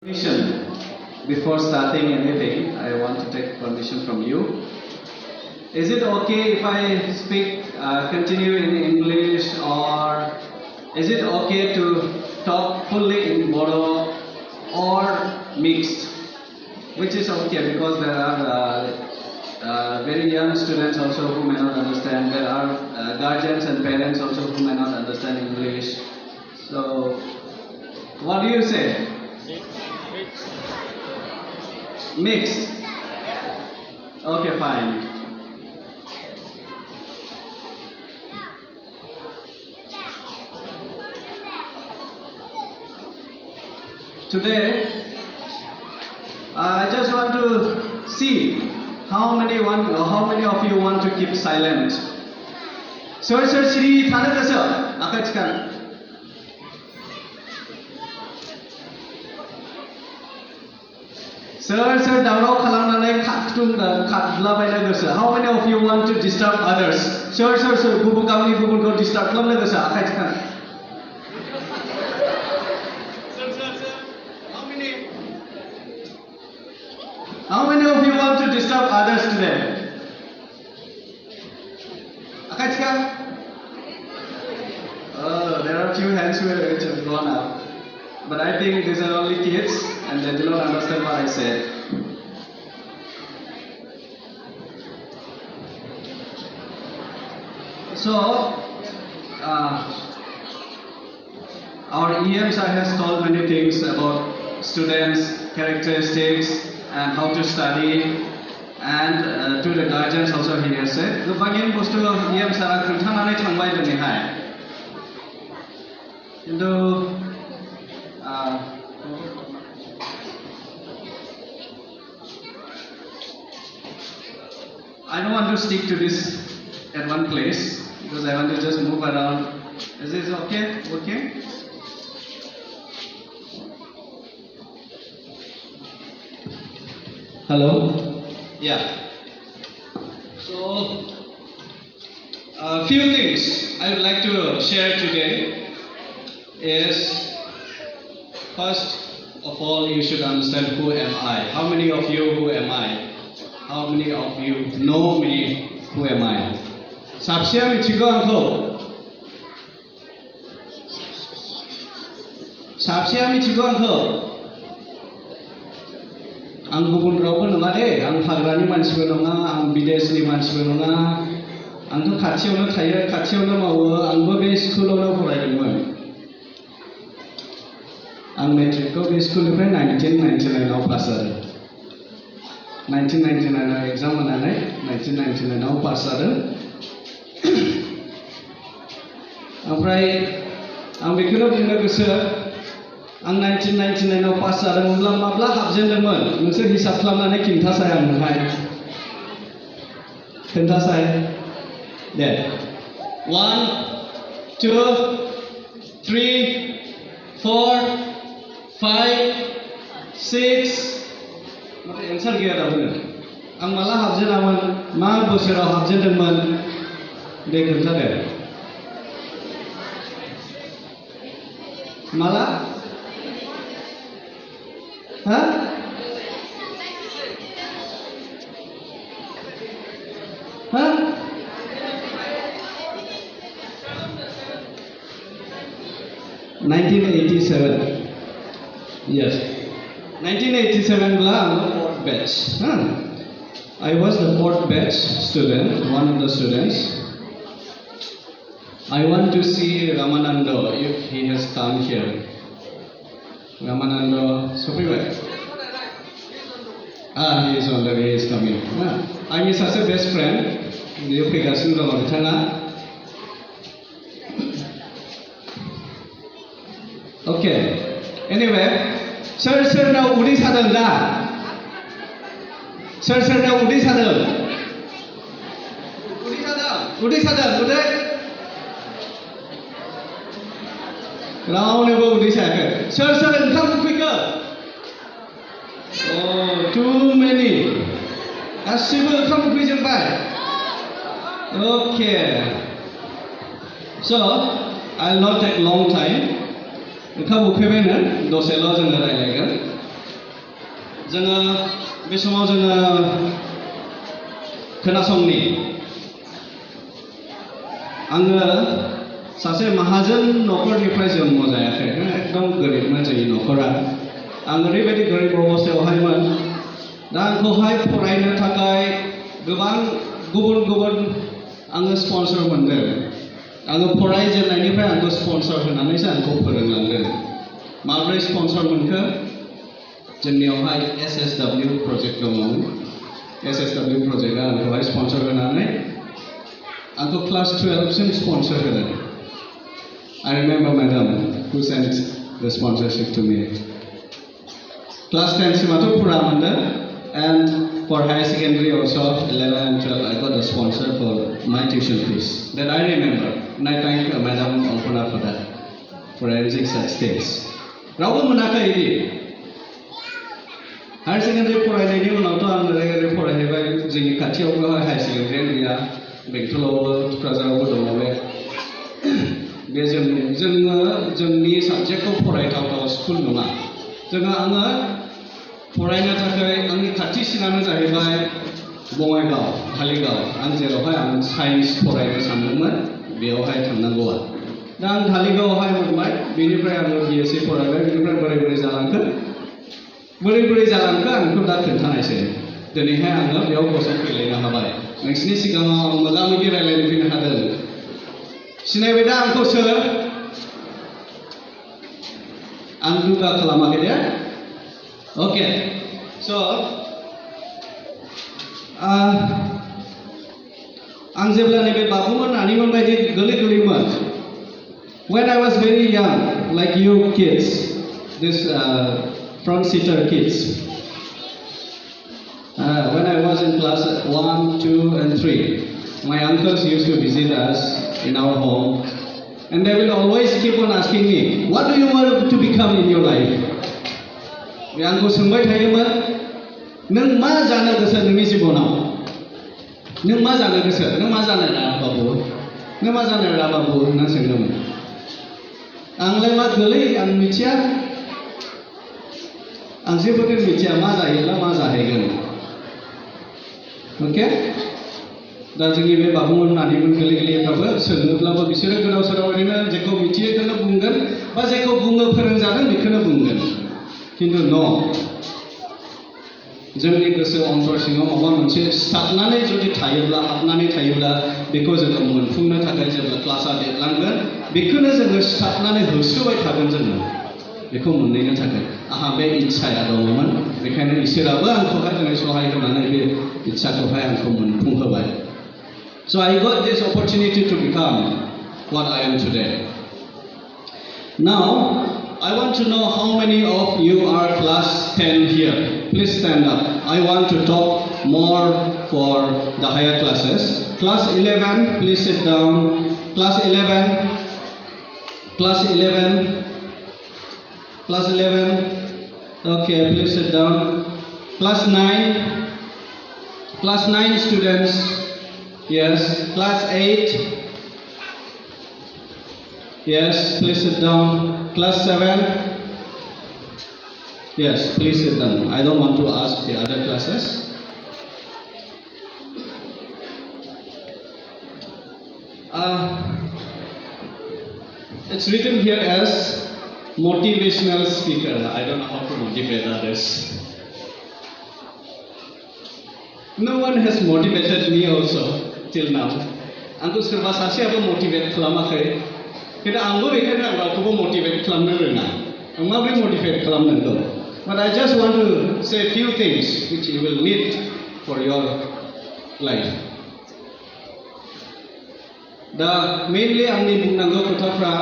Permission. Before starting anything, I want to take permission from you. Is it okay if I speak, continue in English, or is it okay to talk fully in Bodo or mixed? Which is okay because there are very young students also who may not understand. There are guardians and parents also who may not understand English. So, what do you say? Mixed. Okay, fine. Today, I just want to see how many of you want to keep silent. Sir, Shri Thanaka sir, Akachkan. Sir, Daurau Kalananai Katung Katlabaina. How many of you want to disturb others? Sir, Gubu Kami Gubu go disturb Lamagasa, Akachkan. Sir, how many of you want to disturb others today? Akachkan? Oh, there are a few hands which have gone up. But I think these are only kids and they do not understand what I said. So, our EM sir has told many things about students, characteristics, and how to study, and to the guardians also he has said. The bagin postu EM sir khanthanane thangbai doni hai. Into I don't want to stick to this at one place because I want to just move around. Is this okay? Okay? Hello? Yeah. So, a few things I would like to share today is, first of all, you should understand who am I. How many of you who am I? How many of you know me? Who am I? Sabsia michigo angko. Sabsia michigo angko. Ang gugun rawo nonga de, ang hagrani mansibo nonga, ang bidesni mansibo nonga. Ang to khachiyaवनो थायो, khachiyaवनो मावो, आंबो बे स्कुलावनो फरायदोंमोन. आं मेट्रिकखौ बे स्कुलनिफ्राय 1999 आव पास जादों. 1999 आव एग्जाम होनानै 1999 आव पास जादों. ओमफ्राय आं बेखौनो बुंनो गोसो, आं 1999 आव पास जादोंमोनब्ला माब्ला हाबजेनदोंमोन नोंसोर हिसाब खालामनानै खिन्थासाय आंनोहाय. खिन्थासाय. दे. 1 2 3 4 5 6 Maka answer gaya dapat. Ang malah habjenaman, ma bosera habjenaman, deh kerja deh. Malah, hah? Hah? (1987) Yes. 1987 la fourth batch. I was the fourth batch student, one of the students. I want to see Ramananda if he has come here. Ramananda, Supriway. He is on the way, he is coming. I am such a best friend. You pick us in the Okay. Anyway. Sir, now Udi sadal da. Sir, now Udi sadal. Udi sadal. Round about Udi sadal. Sir, come quicker. Oh, too many. Asibu, come quicker by. Okay. So, I'll not take long time. Kamu kebenar, dosa lo jangan rayakan. जोङो बे समाव जोङो खोनासंनि आङो सासे माहाजोन न'खरनिफ्राय जन्म जायाखै एकदम गोरिबमोन जोंनि न'खरा आं ओरैबायदि गोरिब अबस्थायावहायमोन दा आंखौहाय फरायनो थाखाय गोबां गुबुन गुबुन आङो स्पन्सर मोनदों आङो फरायजेननायनिफ्राय आंखौ स्पन्सर होनानैसो आंखौ फोरोंलांदों माब्रै स्पन्सर मोनखो जोंनियावहाय SSW प्रजेक्ट दङमोन SSW प्रजेक्टआ आंखौहाय स्पन्सर होनानै आंखौ क्लास 12 सिम स्पन्सर होदों I remember madam who sent the sponsorship to me class 10 सिमाथ' फुरा मोनदों and for higher secondary also 11 and 12 I got a sponsor for my tuition fees that I remember and I thank Madam Alpana for that for arranging such things रावबो मोनाखै इदि higher secondary फरायनायनि उनावथ' आं ओरै फरायहैबाय जोंनि खाथियावबो हायर सेकेन्डारि गैया बेंटलावबो थुक्राझारावबो दङ बे जोंनि साबजेक्टखौ फरायथावथाव स्कुल नङा आङो फरायनो थाखाय आंनि खाथिसिनानो जाहैबाय बङाइगाव धालिगाव आं जेरावहाय आं साइन्स फरायनो सानदोंमोन बेयावहाय थांनांगौआ दा आं धालिगावआवहाय मोनबाय बेनिफ्राय आङो BSc फरायबाय बेनिफ्राय बोरै जालांखो आंखौ दा खोन्थानायसै दिनैहाय आङो बेयाव गसंफैलायनो हाबाय नोंसिनि सिगाङाव आं मोगा-मोगि रायलायनो फैनो हादों सिनायबाय दा आंखौ सोर आं दुगा खालामाखै दे Okay, so आं जेब्ला नैबे बाबुमोन नानिमोन बायदि गोरलैमोन when I was very young like you kids this front seater kids when I was in class 1, 2 and 3 my uncles used to visit us in our home and they will always keep on asking me what do you want to become in your life बे आंखौ सोंबाय थायोमोन नों मा जानो गोसो नोंनि जिबनाव नों मा जानो गोसो नों मा जानो बाबु होनना सोंदोंमोन आंलाय मा गोलै आं मिथिया आं जेबोखौनो मिथिया मा जायोब्ला मा जाहैगोन अके दा जोंनि बे बाबुमोन नानिमोन गोरलैफ्राबो सोङोब्लाबो बिसोरो गोदाव सोराव ओरैनो जेखौ मिथियो बेखौनो बुंगोन बा जेखौ बुंनो फोरोंजादों बेखौनो बुंगोन खिन्थु जोंनि गोसो अन्तर सिङाव माबा मोनसे हाबनानै थायोब्ला बेखौ जोङो मोनफुंनो थाखाय जेब्ला क्लासआ देरलांगोन बेखौनो जोङो सिथाबनानै होसोबाय थागोन जोङो बेखौ मोननायनि थाखाय आंहा बे इच्छाया दङमोन बेखायनो इसोराबो आंखौहाय दिनै सहाय होनानै बे इच्छाखौहाय आंखौ मोनफुंहोबाय So I got this opportunity to become what I am today. Now I want to know how many of you are class 10 here. Please stand up. I want to talk more for the higher classes. Class 11, please sit down. Class 11. Okay, please sit down. Class 9 students. Yes. Class 8. Yes, please sit down. Class 7. Yes, please sit down. I don't want to ask the other classes. It's written here as motivational speaker. I don't know how to motivate others. No one has motivated me also till now. आंखौ सोरबा सासेयाबो motivate खालामाखै खिन्थु आंबो बेखायनो आं रावखौबो motivate खालामनो रोङा आं माबोरै मोटिवेट खालामनांगौ but I just want to say a few things which you will need for your life दा mainly आंनि बुंनांगौ खोथाफ्रा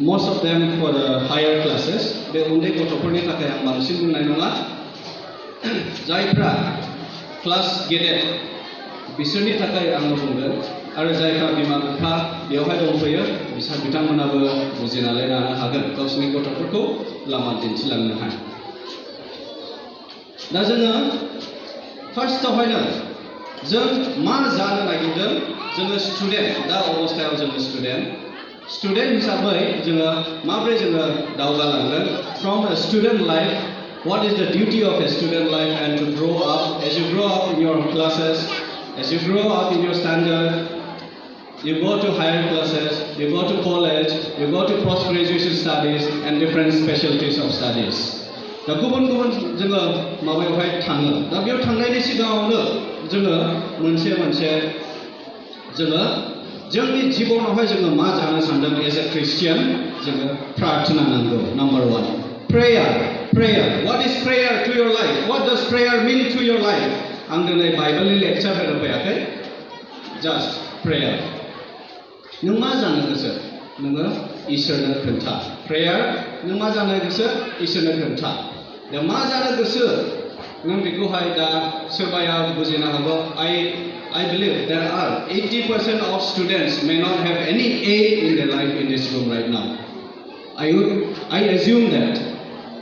most of them for the higher classes बे उन्दै गथ'फोरनि थाखाय आं बांसिन बुंनाय नङा जायफ्रा क्लास गेदेर बिसोरनि थाखाय आङो बुंगोन आरो जायफ्रा बिमा बिफा बेवहाय दंफैयो बिथांमोनाबो बुजिनानै लानो हागोन गावसोरनि गथ'फोरखौ लामा दिन्थिलांनो हायो दा जोङो फार्स्टआवहायनो जों मा जानो नागिरदों जोङो स्टुडेन्ट दा अबस्थायाव जोङो स्टुडेन्ट हिसाबै जोङो माबोरै जोङो दावगालांगोन from student life what is the duty of a student life and to grow up. As you grow up in your classes, as you grow up in your standard, you go to higher classes, you go to college, you go to post-graduation studies and different specialties of studies. दा गुबुन गुबुन जोङो माबायावहाय थाङो दा बेयाव थांनायनि सिगाङावनो जोङो मोनसे जोङो जोंनि जिबनावहाय जोङो मा जानो सानदों एज ए ख्रिस्टियान जोङो प्रार्थना नांगौ number 1 prayer what is prayer to your life what does prayer mean to your life आं दिनै बाइबलनि लेक्चार होनो फैयाखै just prayer नों मा जानो गोसो नोङो इसोरनो खोन्था prayer नों मा जानो गोसो इसोरनो खोन्था दा मा जानो गोसो नों बेखौहाय दा सोरबाया बुजिनो हागौ I believe there are 80% of students may not have any aim in their life in this room right now. I assume that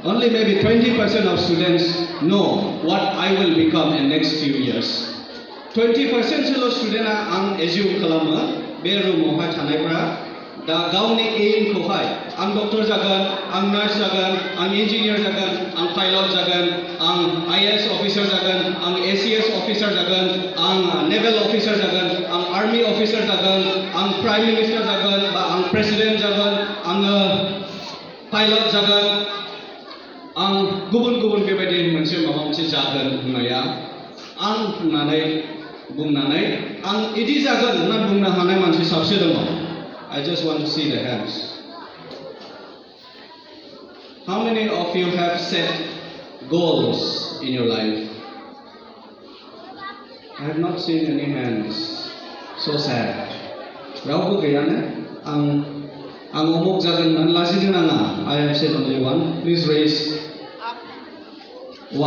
only maybe 20% of students know what I will become in next few years. 20% solo student आं assume खालामो बे रुमावहाय थानायफोरा दा गावनि एमखौहाय आं doctor जागोन आं nurse जागोन आं इन्जिनियार जागोन आं पाइलट जागोन आं IAS अफिसार जागोन आं ACS अफिसार जागोन आं नेभेल अफिसार जागोन आं आर्मी अफिसार जागोन आं प्राइम मिनिस्टार जागोन बा आं प्रेसिडेन्ट जागोन आङो पाइलट जागोन आं गुबुन गुबुन बेबायदि मोनसे माबा मोनसे जागोन होननाया आं बुंनानै आं इदि जागोन होनना बुंनो हानाय मानसि साबसे दङ I just want to see the hands. How many of you have set goals in your life? I have not seen any hands. So sad. रावबो गैयानो आं अमुक जागोन होननानै लाजिनो नाङा. I have said only one. Please raise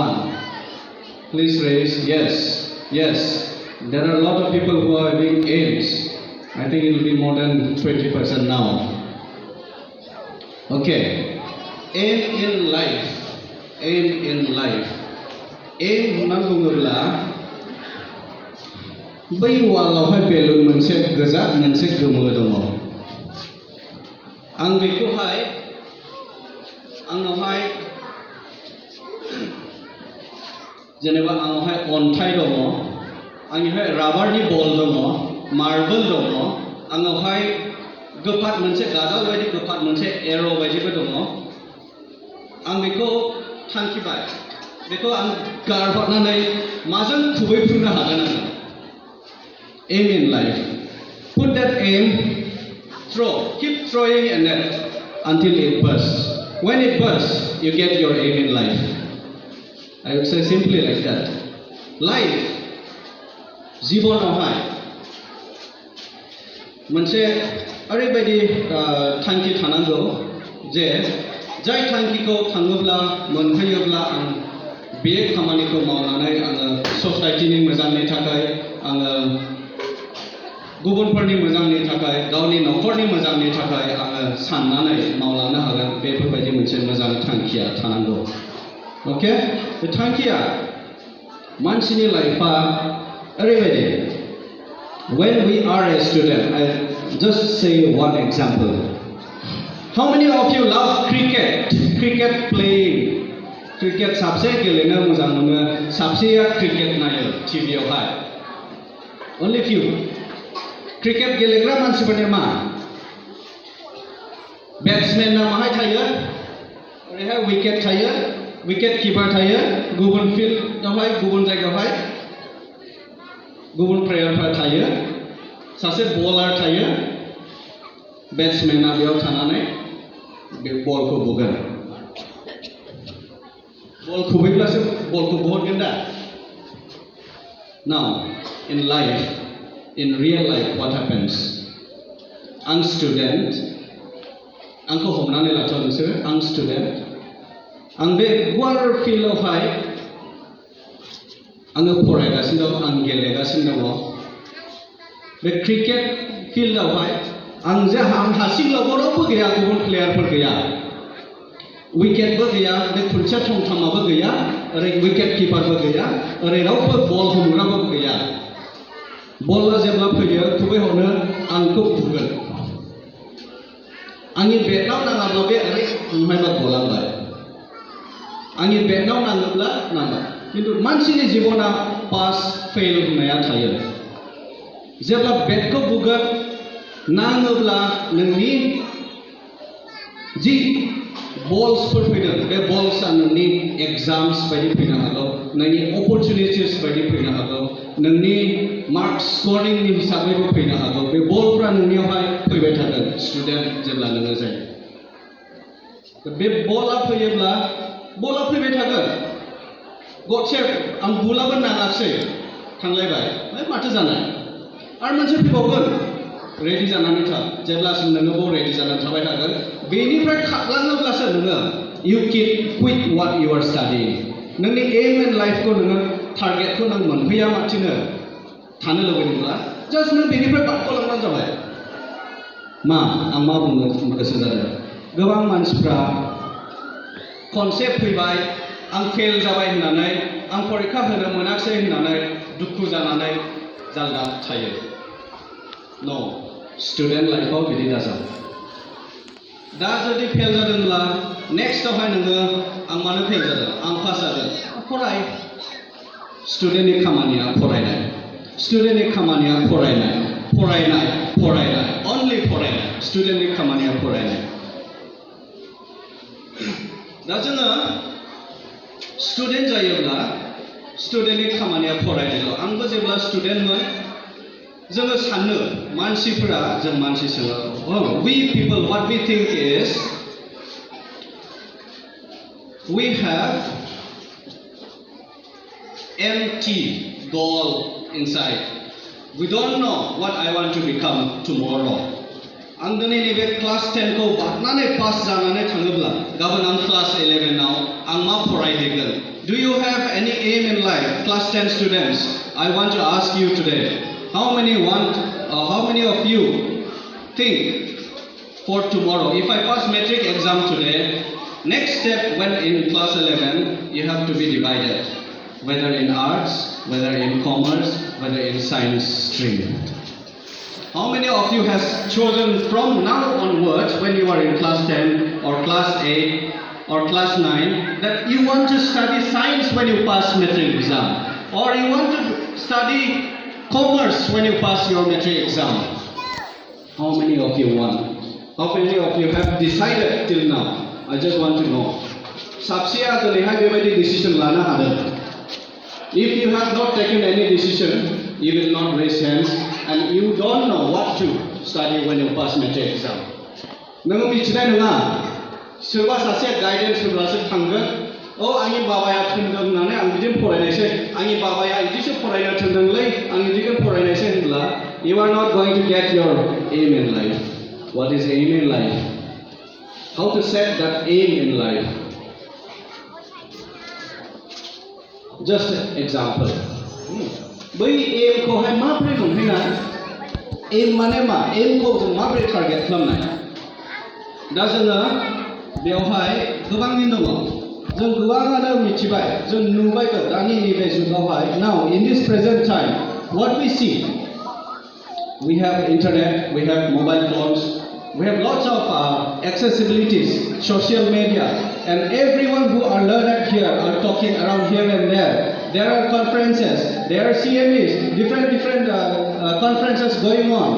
one. Please raise yes. There are a lot of people who are having aims. I think it will be more than 20% now. Okay. Aim in life. Aim होनना बुङोब्ला बै वालावहाय balloon मोनसे गोजा मोनसे गोमो दङ आं बेखौहाय आंनावहाय जेनेबा आंनावहाय अन्थाइ दङ आंनिहाय राबारनि बल दङ मार्बल दङ आंनावहाय गोफाद मोनसे गादाल बायदि गोफाद मोनसे एर' बायदिबो दङ आं बेखौ थांखिबाय बेखौ आं गारहरनानै माजों खुबैफुंनो हागोन आङो aim in life put that aim keep throwing a net until it bursts when it bursts you get your aim in life I would say simply like that life जिबनावहाय मोनसे ओरैबायदि थांखि थानांगौ जे जाय थांखिखौ थाङोब्ला मोनफैयोब्ला आं बे खामानिखौ मावनानै आङो ससाइटिनि मोजांनि थाखाय आङो गुबुनफोरनि मोजांनि थाखाय गावनि न'खरनि मोजांनि थाखाय आङो साननानै मावलांनो हागोन बेफोरबायदि मोनसे मोजां थांखिया थानांगौ अके बे थांखिया मानसिनि लाइफआ ओरैबायदि when we are a student I just say one example how many of you love cricket playing cricket साबसे गेलेनो मोजां मोनो साबसेया क्रिकेट नायो टिभियावहाय only few क्रिकेट गेलेग्रा मानसिफोरनि मा बेट्समेनआ माहाय थायो ओरैहाय विकेट थायो विकेट किपार थायो गुबुन फिल्डआवहाय गुबुन जायगायावहाय गुबुन प्लेयारफोर थायो सासे बलार थायो बेट्समेनआ बेयाव थानानै बे बलखौ बुगोन बल खुबैब्लासो बलखौ बुहरगोन दा now in life in real life what happens आं स्टुडेन्ट आंखौ हमनानै लाथ' नोंसोरो आं स्टुडेन्ट आं बे गुवार फिल्डआवहाय आङो फरायगासिनो दं आं गेलेगासिनो दङ बे क्रिकेट फिल्डआवहाय आं हारसिंल' रावबो गैया गुबुन प्लेयारफोर गैया विकेटबो गैया बे खुन्थिया थंथामाबो गैया ओरै विकेट किपारबो गैया ओरै रावबो बल हमग्राबो गैया बलआ जेब्ला फैयो खुबैहरनो आंखौ बुगोन आंनि बेटआव नाङाब्ला बे ओरै मायबा गलांबाय आंनि बेगनाव नाङोब्ला नांबाय किन्तु मानसिनि जिबना पास फेल होननाया थायो जेब्ला बेगखौ बुगोन नाङोब्ला नोंनि जि बल्सफोर फैदों बे बल्सआ नोंनि एग्जाम्स बायदि फैनो हागौ नोंनि अपरचुनिटिस बायदि फैनो हागौ नोंनि मार्क्स स्करिंनि हिसाबैबो फैनो हागौ बे बलफ्रा नोंनियावहाय फैबाय थागोन स्टुडेन्ट जेब्ला नोङो जायो बे बलआ फैयोब्ला बलआ फैबाय थागोन गडसे आं बुलाबो नाङासै थांलायबाय माथो जानाय आरो मोनसे फैबावगोन रेडि जानानै था जेब्लासिम नोङो रेडि जानानै थाबाय थागोन बेनिफ्राय खारलाङोब्लासो नोङो इउ केन कुइट वाट इउ आर स्टाडिं नोंनि एम एन्ड लाइफखौ नोङो टारगेटखौ नों मोनफैया माथिनो थानो लुबैदोंब्ला जास्ट नों बेनिफ्राय बारग'लांबानो जाबाय आं मा बुंनो गोसो जादों गोबां मानसिफ्रा खनसे फैबाय आं फेल जाबाय होननानै आं परिखा होनो मोनाखिसै होननानै दुखु जानानै जालदा थायो न' स्टुडेन्ट लाइफआव बिदि दाजा दा जुदि फेल जादोंब्ला नेक्स्टआवहाय नोङो आं मानो फेल जादों आं पास जादों फराय स्टुडेन्टनि खामानिया फरायनाय स्टुडेन्टनि खामानिया फरायनाय अनलि फरायनाय स्टुडेन्टनि खामानिया फरायनाय दा जोङो स्टुडेन्ट जायोब्ला स्टुडेन्टनि खामानिया फरायनायल' आंबो जेब्ला स्टुडेन्टमोन जोङो सानो मानसिफोरा जों मानसि सोङो we people what we think is we have empty goal inside we don't know what I want to become tomorrow आं दिनै नैबे क्लास 10 खौ बारनानै पास जानानै थाङोब्ला गाबोन आं क्लास 11 आव आं मा फरायहैगोन do you have any aim in life class 10 students I want to ask you today how many of you think for tomorrow if I pass metric exam today next step when in class 11 you have to be divided whether in arts whether in commerce whether in science stream how many of you has chosen from now onwards when you are in class 10 or class 8 or class 9 that you want to study science when you pass metric exam or you want to study commerce when you pass your metric exam how many of you want how many of you have decided till now I just want to know साबसेया दिनैहाय बेबायदि decision लानो हादों if you have not taken any decision you will not raise hands and you don't know what to study when you pass metric exam नोङो मिथिनाय नङा सोरबा सासे guidance होब्लासो थांगोन आंनि बाबाया थोनदों होननानै आं बिदिनो फरायनायसै आंनि बाबाया बिदिसो फरायनो थोनदोंलै आं बिदिनो फरायनायसै होनब्ला you are not going to get your aim in life what is aim in life how to set that aim in life just example बै एम खौहाय माबोरै मोनहैनाय एम माने मा एम खौ जों माबोरै टारगेट खालामनाय दा जोङो बेवहाय गोबांनि दङ जों गोबाङानो मिथिबाय जों नुबायबो दानि नैबे जुगावहाय now in this present time what we see we have internet we have mobile phones we have lots of accessibilities social media and everyone who are learned here are talking around here and there are conferences there are CMEs different conferences going on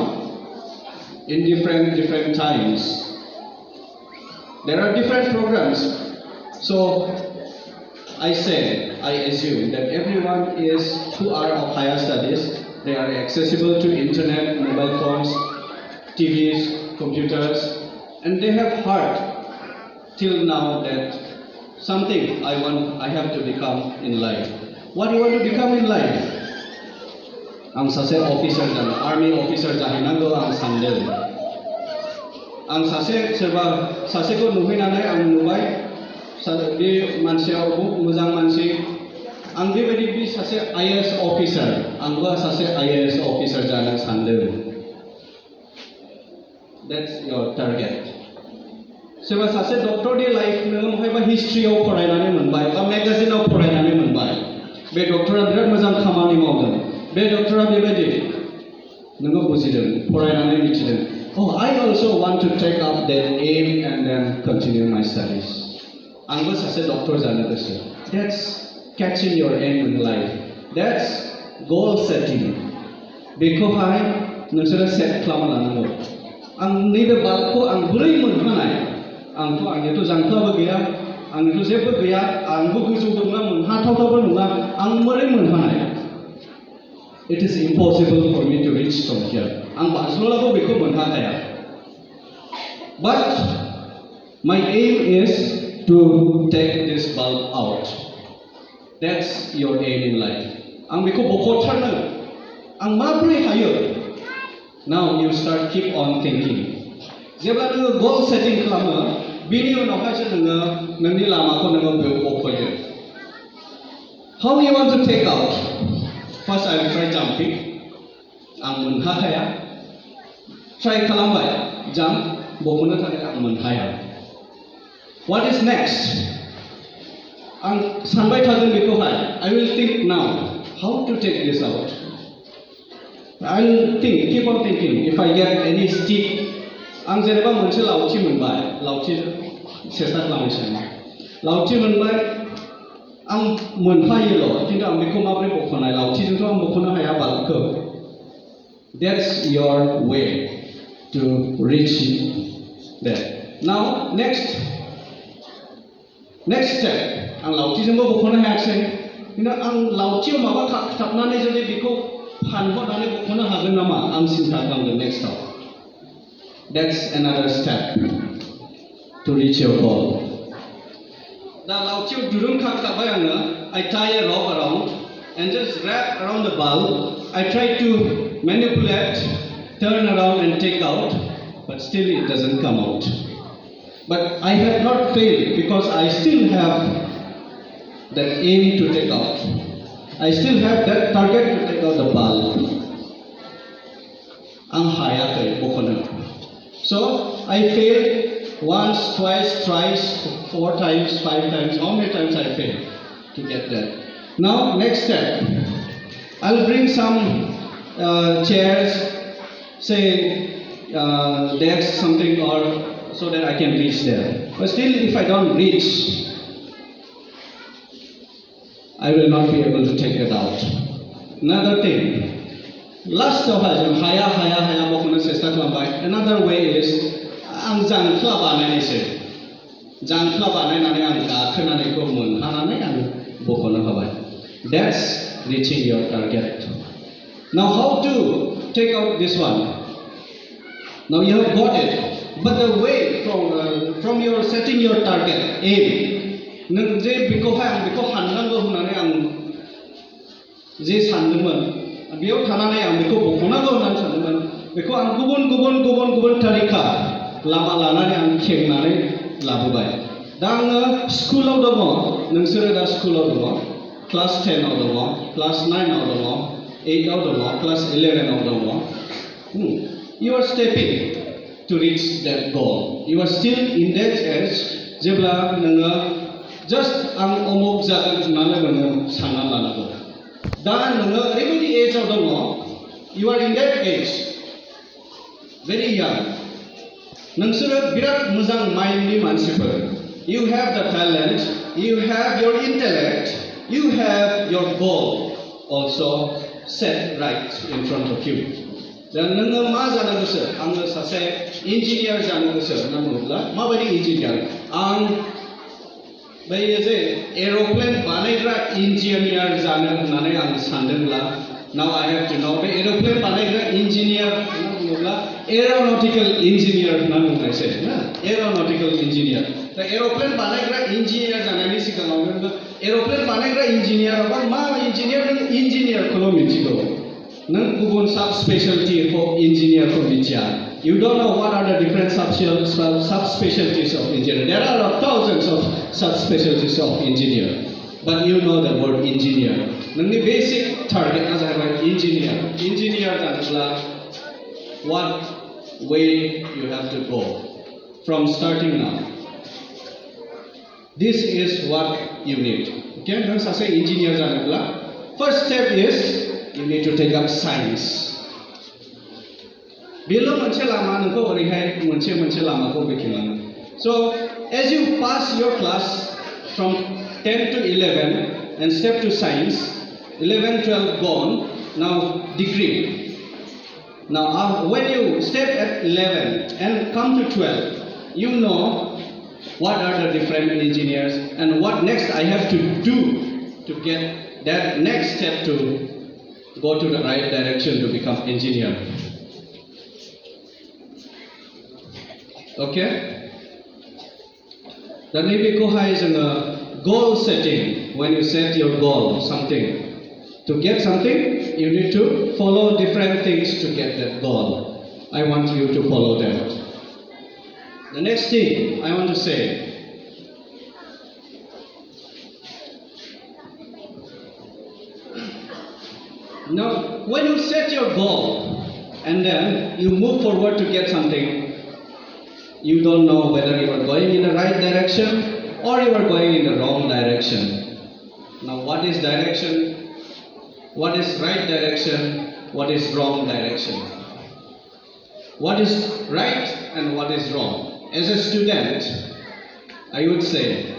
in different times there are different programs so I assume that everyone is who are of higher studies they are accessible to internet mobile phones TVs computers and they have heard till now that something I have to become in life what do you want to become in life आं सासे अफिसार जानो army अफिसार जाहैनांगौ आं सानदों आं सोरबा सासेखौ नुहैनानै आं नुबाय बे मानसिया बहुत मोजां मानसि आं बेबायदि बे सासे IAS अफिसार आंबो सासे IAS अफिसार जानो सानदों that's your target सोरबा सासे डक्टरनि लाइफ नोङो बहायबा हिस्ट्रियाव फरायनानै मोनबाय बा मेगाजिनाव फरायनानै मोनबाय बे डक्टरा बिराद मोजां खामानि मावदों बे डक्टरा बेबायदि नोङो बुजिदों फरायनानै मिथिदों I also want to take up that aim and then continue my studies आंबो सासे डक्टर जानो गोसो. That's catching your aim in life. That's goal setting. बेखौहाय नोंसोरो सेट खालामना लानांगौ. आं नैबे बाल्बखौ आं बोरै मोनहानाय? आंनियाथ' जांख्लाबो गैया, आंनिथ' जेबो गैया, आंबो गोजौबो नङा, मोनहाथावथावबो नङा, आं बोरै मोनहानाय? It is impossible for me to reach from here. आं बाज्ल'लाबो बेखौ मोनहाखाया. But my aim is to take this bulb out. That's your aim in life. आं बेखौ बख'थारनो. आं माब्रै हायो? Now you start keep on thinking. जेब्ला नोङो goal setting खालामो, बिनि उनावहायसो नोङो नोंनि लामाखौ नोङो बख'यो. How you want to take out? First I will try jumping. आं मोनहाखाया. Try खालामबाय. Jump. बख'नो थाखाय आं मोनहाया. What is next? आं सानबाय थागोन बेखौहाय. I will think now how to take this out. I will think, keep on thinking. If I get any stick, आं जेनेबा मोनसे लावथि मोनबाय. लावथि सेस्था खालामनोसै. लावथि मोनबाय. आं मोनहायोल', खिन्थु आं बेखौ माबोरै बख'नाय? लावथिजोंथ' आं बख'नो हाया बाल्बखौ. That's your way to reach there. Now next step. आं लावथिजोंबो बख'नो हायाखै. खिन्थु आं लावथियाव माबा खाथाबनानै जुदि बेखौ फानहरनानै बख'नो हागोन नामा? आं सिन्था खालामगोन नेक्स्टआव. That's another step to reach your goal. दा लावथियाव दुरुं खाथाबबाय आङो. I tie a rope around and just wrap around the bulb. I try to manipulate, turn around and take out, but still it doesn't come out. But I have not failed because I still have that aim to take out. I still have that target to take out the bulb. Ang hayakai bokona. So I failed once, twice, thrice, 4 times, 5 times. How many times I failed to get that? Now next step. I'll bring some chairs, say desks, something, or so that I can reach there. But still, if I don't reach, I will not be able to take it out. Another thing, last of all, haya bokuna sesta kalambai. Another way is ang jangkla banainase. Jangkla banainane ang gakhanane ko monhanane ang bokona habai. That's reaching your target. Now how to take out this one? Now you have got it. But the way from your setting your target, aim. नों जे बेखौहाय आं बेखौ हाननांगौ होननानै आं जे सानदोंमोन, बेयाव थानानै आं बेखौ बख'नांगौ होननानै सानदोंमोन, बेखौ आं गुबुन थारिखा लामा लानानै आं खेंनानै लाबोबाय. दा आङो स्कुलाव दङ, नोंसोरो दा स्कुलाव दङ, क्लास 10 आव दङ, क्लास 9 आव दङ, 8 आव दङ, क्लास 11 आव दङ. You are stepping to reach that goal. You are still in that age. जेब्ला नोङो just आं अमुक जागोन होननानै नोङो सानना लानांगौ. दा नोङो ओरैबायदि एजआव दङ, you are in that age, very young. नोंसोरो बिराद मोजां माइन्डनि मानसिफोर. You have the talent, you have your intellect, you have your goal also set right in front of you. दा नोङो मा जानो गोसो? आङो सासे इन्जिनियार जानो गोसो होनना बुङोब्ला माबायदि इन्जिनियार? आं बै जे एर'प्लेन बानायग्रा इन्जिनियार जानो होननानै आं सानदोंब्ला, now I have to know बे एर'प्लेन बानायग्रा इन्जिनियार होनना बुङोब्ला एर'नटिकेल इन्जिनियार होनना बुंनायसै ना, एर'नटिकेल इन्जिनियार. दा एर'प्लेन बानायग्रा इन्जिनियार जानायनि सिगाङाव नोङो एर'प्लेन बानायग्रा इन्जिनियाराबा मा इन्जिनियार? नों इन्जिनियारखौल' मिथिगौ. नों गुबुन सब स्पेशलिटी of इन्जिनियारखौ मिथिया. You don't know what are the different subspecialties of engineer. There are thousands of subspecialties of engineer, but you know the word engineer. नोंनि basic target आ जाहैबाय engineer. Engineer जानोब्ला what way you have to go from starting now. This is what you need. Okay, नों सासे engineer जानोब्ला first step is you need to take up science. बेल' मोनसे लामा, नोंखौ ओरैहाय मोनसे लामाखौ बेखेवलाङो. So as you pass your class from 10 to 11 and step to science, 11, 12 gone, now degree. Now when you step at 11 and come to 12, you know what are the different engineers and what next I have to do to get that next step to go to the right direction to become engineer. Okay? Then maybe is a goal setting. When you set your goal, something. To get something, you need to follow different things to get that goal. I want you to follow that. The next thing I want to say. Now, when you set your goal and then you move forward to get something, you don't know whether you are going in the right direction or you are going in the wrong direction. Now, what is direction? What is right direction? What is wrong direction? What is right and what is wrong? As a student, I would say,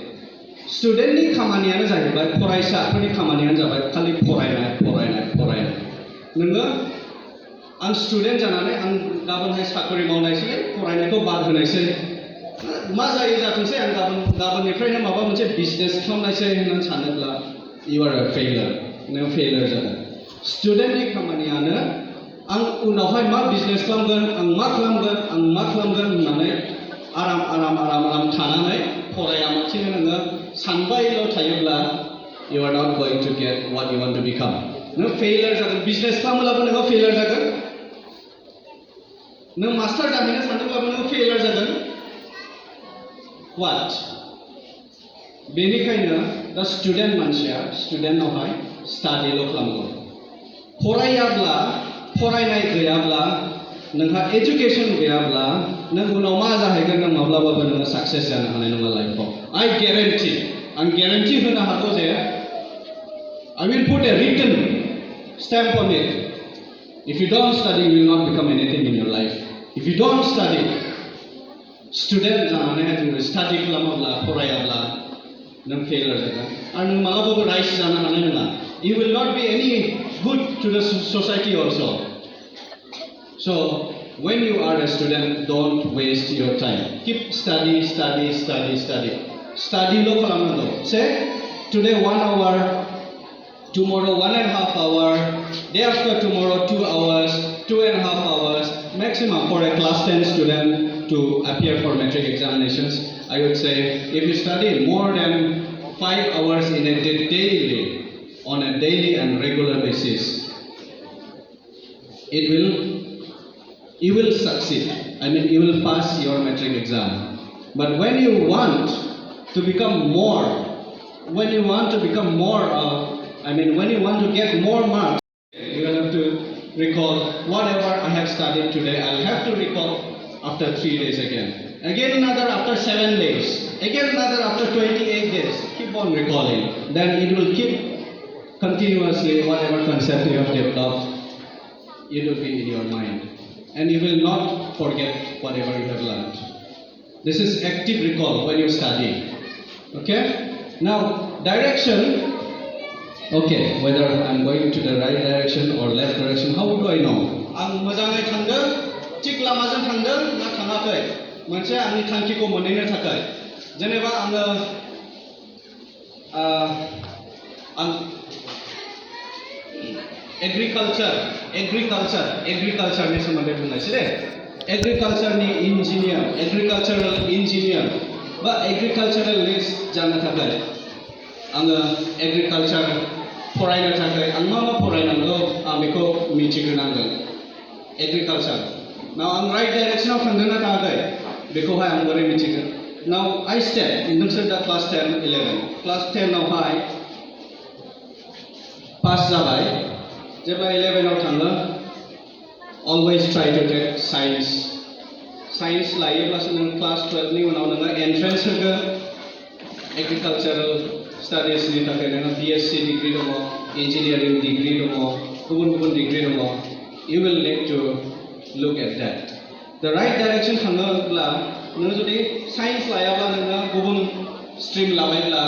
student ni khamaniyaनो जाहैबाय फरायसाफोरनि खामानियानो जाबाय खालि फरायनाय. नोङो आं student जानानै आं गाबोनहाय साख्रि मावनायसै फरायनायखौ बाद होनायसै मा जायो जाथोंसै आं गाबोननिफ्रायनो माबा मोनसे बिजनेस खालामनायसै होननानै सानोब्ला you are a failure. नों फेलियर जागोन. स्टुडेन्टनि खामानियानो आं उनावहाय मा बिजनेस खालामगोन, आं मा खालामगोन होननानै आराम थानानै फरायालासिनो नोङो सानबायल' थायोब्ला you are not going to get what you want to become. नों फेलियर जागोन. बिजनेस खालामब्लाबो नोङो फेलियर जागोन. नों मास्टार जाहैनो सानदोंब्लाबो नोङो फेलियर जागोन. What? बेनिखायनो दा स्टुडेन्ट मानसिया स्टुडेन्टनावहाय स्टाडिल' खालामगौ. फरायनाय गैयाब्ला नोंहा एजुकेशन गैयाब्ला नों उनाव मा जाहैगोन नों माब्लाबाबो नोङो साक्सेस जानो हानाय नङा लाइफआव. आं गेरेन्टि होनो हागौ जे I will put a written stamp on it. If you don't study, you will not become anything in your life. If you don't study, student जानानैहाय जोङो स्टाडि खालामाब्ला फरायाब्ला नों फेलियर जागोन आरो नों मालाबाबो राइज जानो हानाय नङा. You will not be any good to the society also. So when you are a student, don't waste your time. Keep study. Study-lo खालामनांगौ. Say today 1 hour, tomorrow 1.5 hours, day after tomorrow 2 hours, 2.5 hours maximum for a class 10 student to appear for metric examinations. I would say if you study more than 5 hours in a day on a daily and regular basis, you will succeed. I mean, you will pass your metric exam. But when you want to become more, when you want to get more marks, you will have to recall whatever I have studied today. I'll have to recall after 3 days again another after 7 days, again another after 28 days. Keep on recalling. Then it will keep continuously whatever concept you have developed, it will be in your mind. And you will not forget whatever you have learned. This is active recall when you study. Okay? Now, direction. Okay, whether I'm going to the right direction or left direction, how do I know? आं मोजाङै थांदों, थिग लामाजों थांदों ना थाङाखै? मोनसे आंनि थांखिखौ मोनहैनो थाखाय जेनेबा आं एग्रिकालचारनि सोमोन्दै बुंनायसै दे. एग्रिकालचारल इन्जिनियार बा एग्रिकालचारेलिस्ट जानो थाखाय आङो एग्रिकालचार फरायनो थाखाय आं मा फरायनांगौ आं बेखौ मिथिग्रोनांगोन. एग्रिकालचार नाव आं राइट डाइरेक्शनाव थांदोंना थाङाखै बेखौहाय आं बोरै मिथिगोन. नाव आइ स्टेप नोंसोर दा क्लास 10, 11 क्लास 10 आवहाय पास जाबाय. जेब्ला 11 आव थाङो always try to take science लायोब्लासो नों क्लास 12 नि उनाव नोङो एन्ट्रेन्स होगोन. एग्रिकालचारेल स्टाडिजनि थाखाय नोङो BSc डिग्री दङ, इन्जिनियारिं डिग्री दङ, गुबुन डिग्री दङ. You will need to look at that. The right direction थाङोब्ला नों जुदि साइन्स लायाब्ला नोङो गुबुन stream लाबायब्ला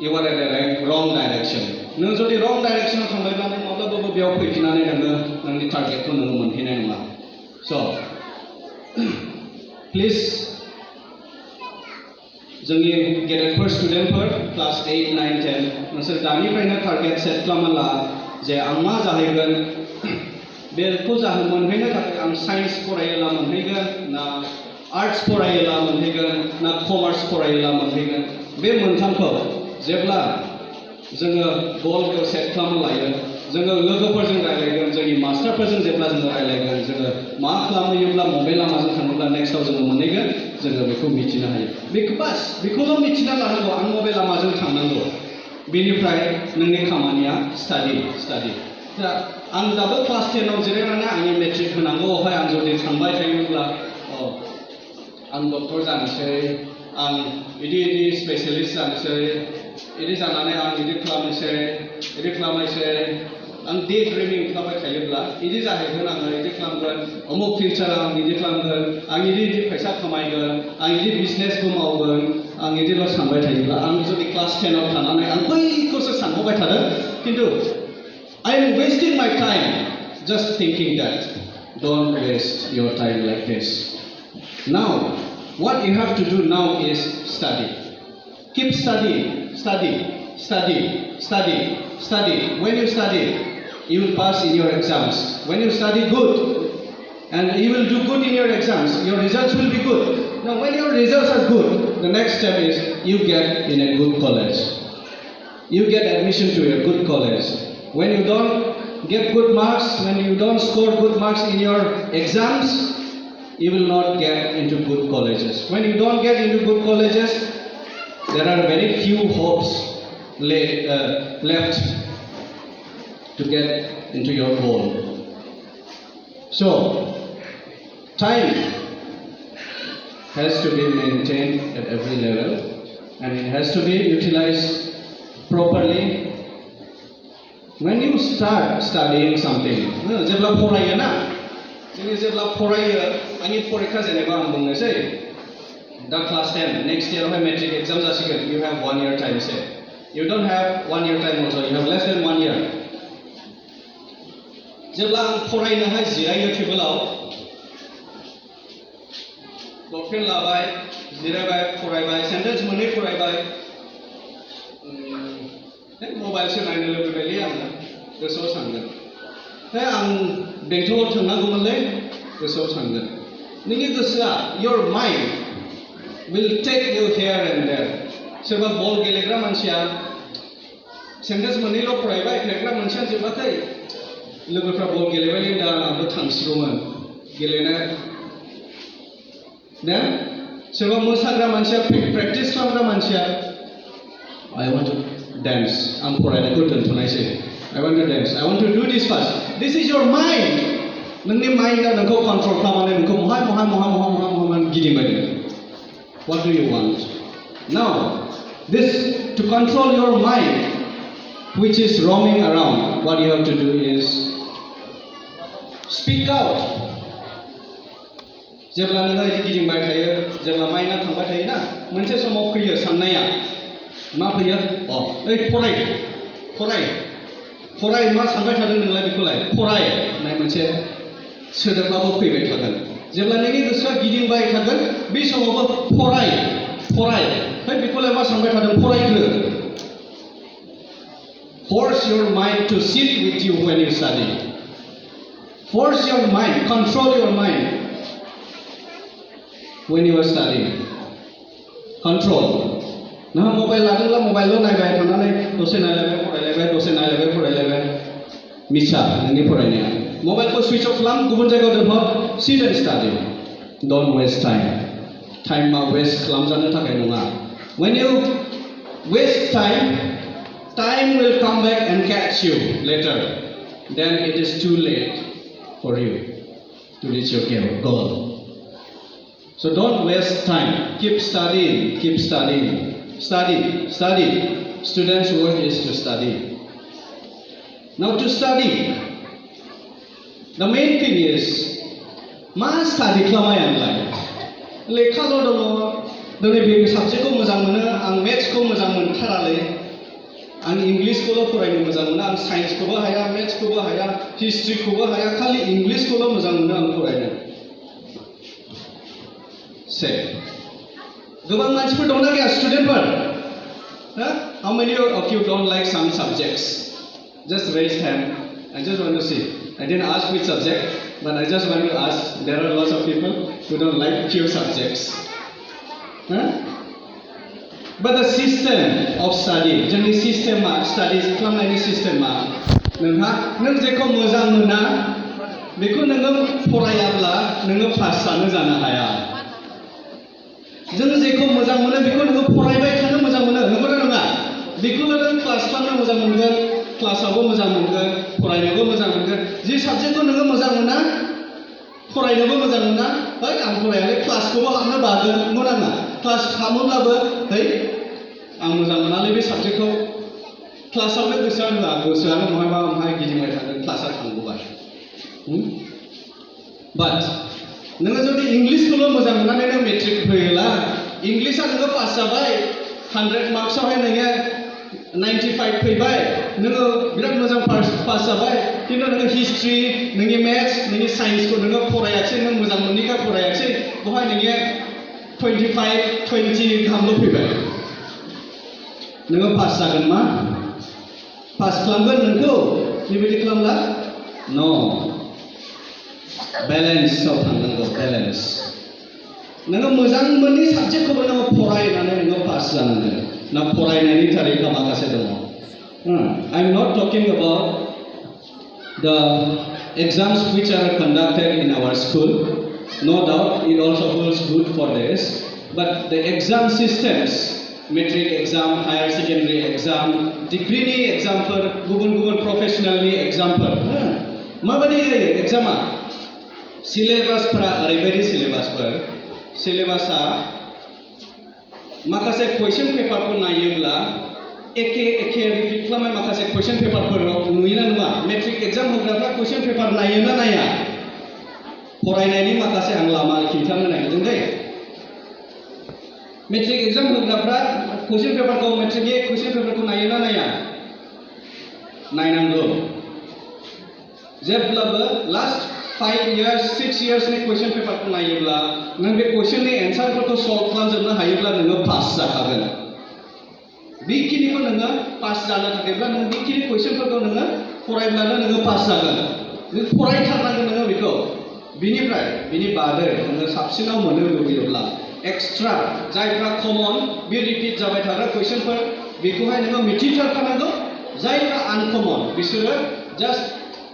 you are in the wrong direction. नों जुदि wrong direction आव थांबायब्ला नों माब्लाबाबो बेयाव फैफिननानै नोङो नोंनि टारगेटखौ नोङो मोनहैनाय नङा. So please जोंनि गेदेरफोर स्टुडेन्टफोर क्लास 8, 9, 10 नोंसोर दानिफ्रायनो टारगेट सेट खालामना ला जे आं मा जाहैगोन बेखौ मोनहैनो थाखाय आं साइन्स फरायोब्ला मोनहैगोन ना आर्ट्स फरायोब्ला मोनहैगोन ना कमार्स फरायोब्ला मोनहैगोन बे मोनथामखौ जेब्ला जोङो गलखौ सेट खालामना लायो जोङो लोगोफोरजों रायलायगोन जोंनि मास्टारफोरजों जेब्ला जोङो रायलायगोन जोङो मा खालामहैयोब्ला बबे लामाजों थाङोब्ला नेक्स्टआव जोङो मोनहैगोन जोङो बेखौ मिथिनो हायो बेखौल' मिथिना लानांगौ आं बबे लामाजों थांनांगौ बेनिफ्राय नोंनि खामानिया स्टाडि दा आं दाबो क्लास 10 आव जिरायनानै आंनि मेट्रिक होनांगौआवहाय आं जुदि सानबाय थायोब्ला आं डक्टर जानोसै आं बिदि स्पेसियलिस्ट जानोसै बिदि जानानै आं बिदि खालामनोसै आं डे ड्रिमिं खालामबाय थायोब्ला बिदि जाहैगोन आङो बिदि खालामगोन अमुक फिउचाराव आं बिदि खालामगोन आं बिदि फैसा खामायगोन आं बिदि बिजनेसबो मावगोन आं बिदिल' सानबाय थायोब्ला आं जुदि क्लास 10 आव थानानै आं बैखौसो सानबाय थादों खिन्थु I am wasting my time just thinking that. Don't waste your time like this. Now, what you have to do now is study. Keep studying. Study. When you study, you will pass in your exams. When you study good, and you will do good in your exams, your results will be good. Now, when your results are good, the next step is you get in a good college. You get admission to a good college. When you don't get good marks, when you don't score good marks in your exams, you will not get into good colleges. When you don't get into good colleges, there are very few hopes left to get into your goal. So, time has to be maintained at every level and it has to be utilized properly. When you start studying something, जेब्ला फरायो ना जोङो जेब्ला फरायो आंनि फरिखा जेनेबा आं बुंनोसै दा क्लास 10 नेक्स्ट इयारआवहाय मेट्रिक एग्जाम जासिगोन you have 1 year time say you don't have 1 year time also you have less than 1 year जेब्ला आं फरायनोहाय जिरायो टेबोलाव बलपेन लाबाय जिरायबाय फरायबाय सेन्टेन्स मोननै फरायबाय मबाइलसो नायनो लुबैबायलै आङो गोसोआव सानगोन आं बेंटलाव थांनांगौमोनलै गोसोआव सानगोन नोंनि गोसोआ your mind will take you here and there सोरबा बल गेलेग्रा मानसिया सेन्टेन्स मोननैल' फरायबाय फेग्रा मानसिया जोबाखै लोगोफ्रा बल गेलेबायलै दा आंबो थांसिगौमोन गेलेनो दा सोरबा मोसाग्रा मानसिया प्रेक्टिस खालामग्रा मानसिया I want to dance. I'm फरायनायखौ दोनथ'नायसै. I want to dance. I want to do this fast. This is your mind. नोंनि माइन्डआ नोंखौ कन्ट्रल खालामनानै नोंखौ महाय गिदिंबायदों. What do you want? Now, to control your mind, which is roaming around, what you have to do is speak out. जेब्ला नोङो गिदिंबाय थायो, जेब्ला माइन्डआ थांबाय थायोना, मोनसे समाव फैयो साननाया. मा फैयो ओइ फराय मा सानबाय थादों नोंलाय बेखौलाय फराय होननाय मोनसे सोदोबाबो फैबाय थागोन जेब्ला नोंनि गोसोआ गिदिंबाय थागोन बे समावबो फराय बेखौलाय मा सानबाय थादों फरायग्रो force your mind to sit with you when you study force your mind control your mind when you are studying control नोंहा मबाइल लादोंब्ला मबाइलल' नायबाय थानानै दसे नायलायबाय फरायलायबाय मिसा नोंनि फरायनाया मबाइलखौ सुइच अफ खालाम गुबुन जायगायाव दोनहर sit and study don't waste time टाइमआ वेस्ट खालामजानो थाखाय नङा when you waste time will come back and catch you later then it is too late for you to reach your goal so don't waste time keep studying Study. Students' work is to study. Now to study, the main thing is, मा study खालामनायालाय? लेखाल' दङ, दिनै बे साबजेक्टखौ मोजां mono आं मेथ्सखौ मोजां मोनथारालै आं इंलिसखौल' फरायनो मोजां mono आं साइन्सखौबो हाया मेथ्सखौबो हाया हिस्ट्रिखौबो हाया खालि इंलिसखौल' मोजां मोनो आं फरायनो से गोबां मानसिफोर दंना गैया स्टुडेन्टफोर how many of you don't like some subjects just raise hand I just want to see I didn't ask which subject but I just want to ask there are lots of people who don't like few subjects but the system of study जोंनि सिस्टेमा studies खालामनायनि सिस्टेमा नों जेखौ मोजां मोना बेखौ नोङो फरायाब्ला नोङो पास जानो हाया जों जेखौ मोजां मोनो बेखौ नोङो फरायबाय थानो मोजां मोनो नंगौना नङा बेखौल' नों क्लास खालामनो मोजां मोनगोन क्लासावबो मोजां मोनगोन फरायनोबो मोजां मोनगोन जि साबजेक्टखौ नोङो मोजां मोना फरायनोबो मोजां मोना है आं फरायालै क्लासखौबो हाबनो बागोन नंगौना नङा क्लास खालामोब्लाबो है आं मोजां मोनालै बे साबजेक्टखौ क्लासावनो गोसोआनो बहायबा बहाय गिदिंबाय थागोन क्लासा थांगौबा बाट नोङो जुदि इंलिसखौल' मोजां मोननानै नों मेट्रिक होयोला इंलिसआ नोङो पास जाबाय 100 मार्क्सआवहाय नोङो 95 फैबाय नोङो बिराद मोजां पास जाबाय खिन्थु नोङो हिस्ट्रि नोंनि मेथ्स नोंनि साइन्सखौ नोङो फरायाखिसै नों मोजां मोननिखाय फरायाखिसै बहाय नोङो 25, 20 गाहामल' फैबाय नोङो पास जागोन मा पास खालामगोन नोंखौ बेबायदि खालामला न' बेलेन्सआव थांनांगौ बेलेन्स नोङो मोजां मोननि साबजेक्टखौबो नोङो फरायनानै नोङो पास जानांगोन ना फरायनायनि थारिखा माखासे दङ I am not talking about the exams which are conducted in our school no doubt it also holds good for this but the exam systems metric exam higher secondary exam degree ni exam for गुबुन professionally exam for माबायदि जायो एग्जामा सिलेबासफोरा ओरैबायदि सिलेबासआ माखासे question पेपारखौ नायोब्ला एखे repeat खालामनाय माखासे question पेपारफोराव नुयोना नुवा मेट्रिक एग्जाम होग्राफ्रा कुइसन पेपार नायोना नाया फरायनायनि माखासे आं लामा खिन्थानो नागिरदों दै मेट्रिक एग्जाम होग्राफ्रा कुइसन पेपारखौ मेट्रिकनि कुइसन पेपारखौ नायोना नाया नायनांगौ जेब्लाबो लास्ट 5 years 6 years नि क्वेश्चन पेपारखौ नायोब्ला नों बे क्वेश्चननि एन्सारफोरखौ सल्व खालामजोबनो हायोब्ला नोङो पास जाखागोन बेखिनिखौ नोङो पास जानो थाखायब्ला नों बेखिनि क्वेश्चनफोरखौ नोङो फरायब्लानो नोङो पास जागोन नों फरायथारनांगोन नोङो बेखौ बिनि बादै नोङो साबसिनाव मोननो लुबैयोब्ला एक्सट्रा जायफ्रा कमन बे रिपिट जाबाय थाग्रा क्वेश्चनफोर बेखौहाय नोङो मिथिथारखानांगौ जायफ्रा आनकमन बिसोरो just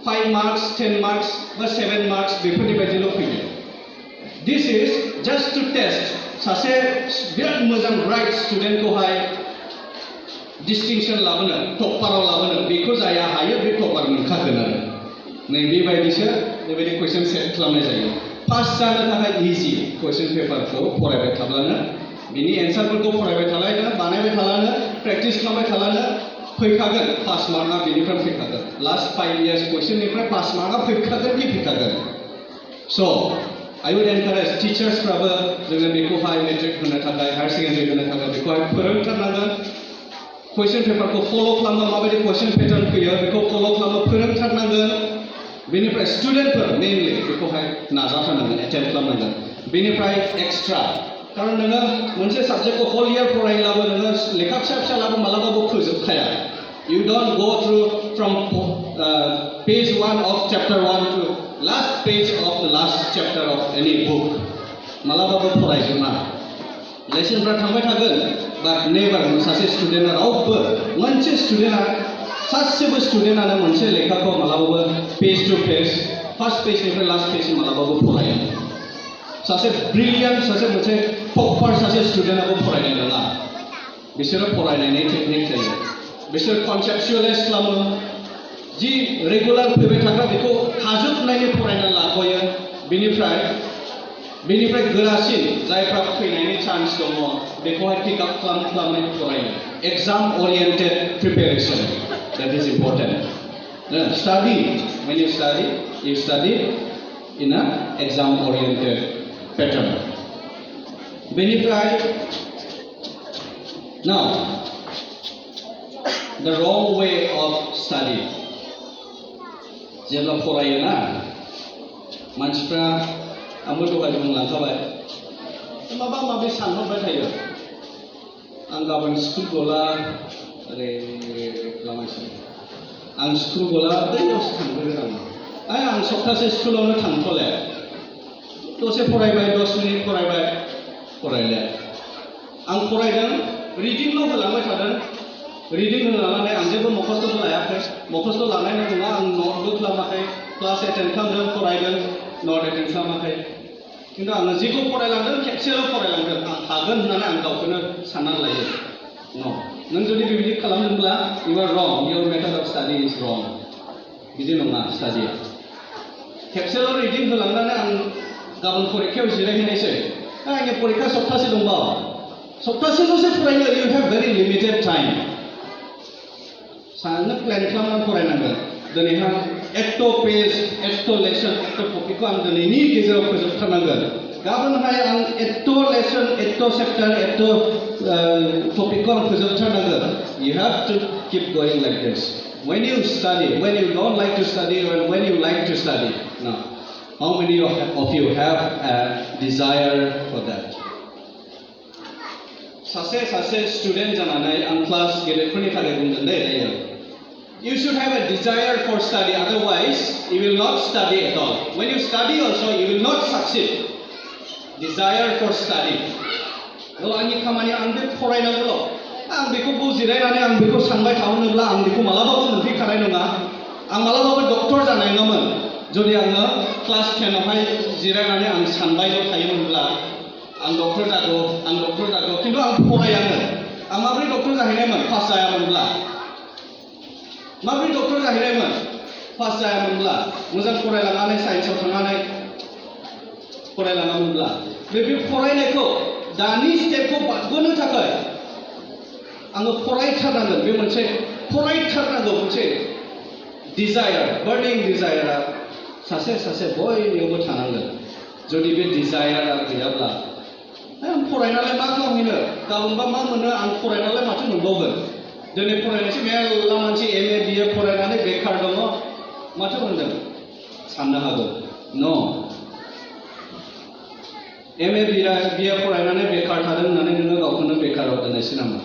5 marks, 10 marks, or 7 marks बेफोरनि बायदिल' फैयो This is just to test सासे बिराद मोजां ब्राइट स्टुडेन्टखौहाय डिस्टिंक्सन लाबोनो टपाराव लाबोनो बेखौ जाया हायो बे टपार मोनखागोन आरो बेबायदिसो बेबायदि कुइसन सेट खालामनाय जायो पास जानो थाखाय इजि कुइसन पेपारखौ फरायबाय थाब्लानो बिनि एन्सारफोरखौ फरायबाय थालानो बानायबाय थालानो प्रेक्टिस खालामबाय थालानो फैखागोन पास मार्कआ बेनिफ्राय फैखागोन लास्ट 5 years कुइसननिफ्राय पास मार्कआ फैखागोन स' I would encourage टिचार्सफ्राबो जोङो बेखौहाय मेट्रिक होनो थाखाय हायार सेकेन्डारि होनो थाखाय बेखौहाय फोरोंथारनांगोन कुइसन पेपारखौ फल' खालामो माबायदि कुइसन पेटार्न फैयो बेखौ फल' खालामो फोरोंथारनांगोन बेनिफ्राय स्टुडेन्टफोर मेइनलि बेखौहाय नाजाथारनांगोन एटेम्प्ट खालामनांगोन बेनिफ्राय एक्सट्रा खारन नोङो मोनसे साबजेक्टखौ हल इयार फरायब्लाबो नोङो लेखा फिसाब्लाबो मालाबाबो फोजोबखाया You don't go through from page 1 of chapter 1 to last page of the last chapter of any book. मालाबाबो फरायजोबा लेसनफ्रा थांबाय थागोन but never सासे स्टुडेन्टआ रावबो मोनसे स्टुडेन्टआ सासेबो स्टुडेन्टआनो मोनसे लेखाखौ मालाबाबो पेज टु पेज फार्स्ट पेजनिफ्राय लास्ट पेज मालाबाबो फराया सासे ब्रिलियन्ट सासे मोनसे टपार सासे स्टुडेन्टआबो फरायनाय नङा बिसोरो फरायनायनि टेकनिक थायो बिसोर कनसेप्चुअलाइज खालामो जि रेगुलार फैबाय थाग्रा बेखौ हाजोबनायनि फरायना लाबोयो बेनिफ्राय गोरासिन जायफ्रा फैनायनि चान्स दङ बेखौहाय पिक आप खालामनानै फरायो exam oriented preparation that is important study when you study in a exam oriented pattern बेनिफ्राय now the wrong way of study जेब्ला फरायोना मानसिफ्रा आंबो दहाय बुंलांखाबाय माबा माबि सानहरबाय थायो आं गाबोन स्कुल गला ओरै लामासि आं स्कुल गला बैयावसो थांगोन आं सप्तासे स्कुलावनो थांथ'ले दसे फरायबाय 10 मिनिट फरायबाय फरायले आं फरायदों रिडिंल' होलांबाय थादों रिडिं होलांनानै आं जेबो मखस्थ'बो लायाखै मखस्थ' लानायनि नङा आं नटबो खालामाखै क्लास एटेन्ड खालामदों फरायदों नट एटेन्ड खालामाखै खिन्थु आङो जिखौ फरायलांदों खेबसेल' फरायलांदों आं हागोन होननानै आं गावखौनो साननानै लायो न' नों जुदि बेबायदि खालामदोंब्ला you are wrong your method of study is wrong बिदि नङा स्टाडिया खेबसेल' रिडिं होलांनानै आं गाबोन फरिखायाव जिरायहैनायसै आंनि फरिखा सप्तासे दंबावो सप्तासेल'सो फरायनो इउ हेभ भेरि लिमिटेड टाइम साननो प्लेन खालामनानै फरायनांगोन दिनैहाय एथ' पेज एथ' लेसन एथ' टपिकखौ आं दिनैनि गेजेराव फोजोबथारनांगोन गाबोनहाय आं एथ' लेसन एथ' चेप्टार एथ' टपिकखौ आं फोजोबथारनांगोन you have to keep going like this when you study when you don't like to study or when you like to study now how many of you have a desire for that सासे student जानानै आं class गेदेरफोरनि थाखाय बुंगोन दे दायो you should have a desire for study otherwise you will not study at all when you study also you will not succeed desire for study आंनि खामानिया आं बे फरायनांगौल' आं बेखौ बुजिरायनानै आं बेखौ सानबाय थाहोनोब्ला आं बेखौ मालाबाबो मोनफैखानाय नङा आं मालाबाबो डक्टर जानाय नङामोन जुदि आङो क्लास 10 आवहाय जिरायनानै आं सानबायल' थायोमोनब्ला आं डक्टर जागौ खिन्थु आं फरायानो आं माबोरै डक्टर जाहैनायमोन पास जायामोनब्ला माबोरै डक्टर जाहैनायमोन पास जायामोनब्ला मोजां फरायलांनानै साइन्सआव थांनानै फरायलाङामोनब्ला बे फरायनायखौ दानि स्टेपखौ बारग'नो थाखाय आङो फरायथारनांगोन बे मोनसे फरायथारनांगौ मोनसे डिजायार बार्निं डिजायारा सासे बयनियावबो थानांगोन जुदि बे डिजायारा गैयाब्ला आं फरायनानै मा खालामहैनो गाबोनबा मा मोनो आं फरायनानै माथो मोनबावगोन दिनै फरायनायसै मेरला मानसि MA BA फरायनानै बेखार दङ माथो मोनदों साननो हागौ न' MA BA फरायनानै बेखार थादों होननानै नोङो गावखौनो बेखाराव दोननायसै नामा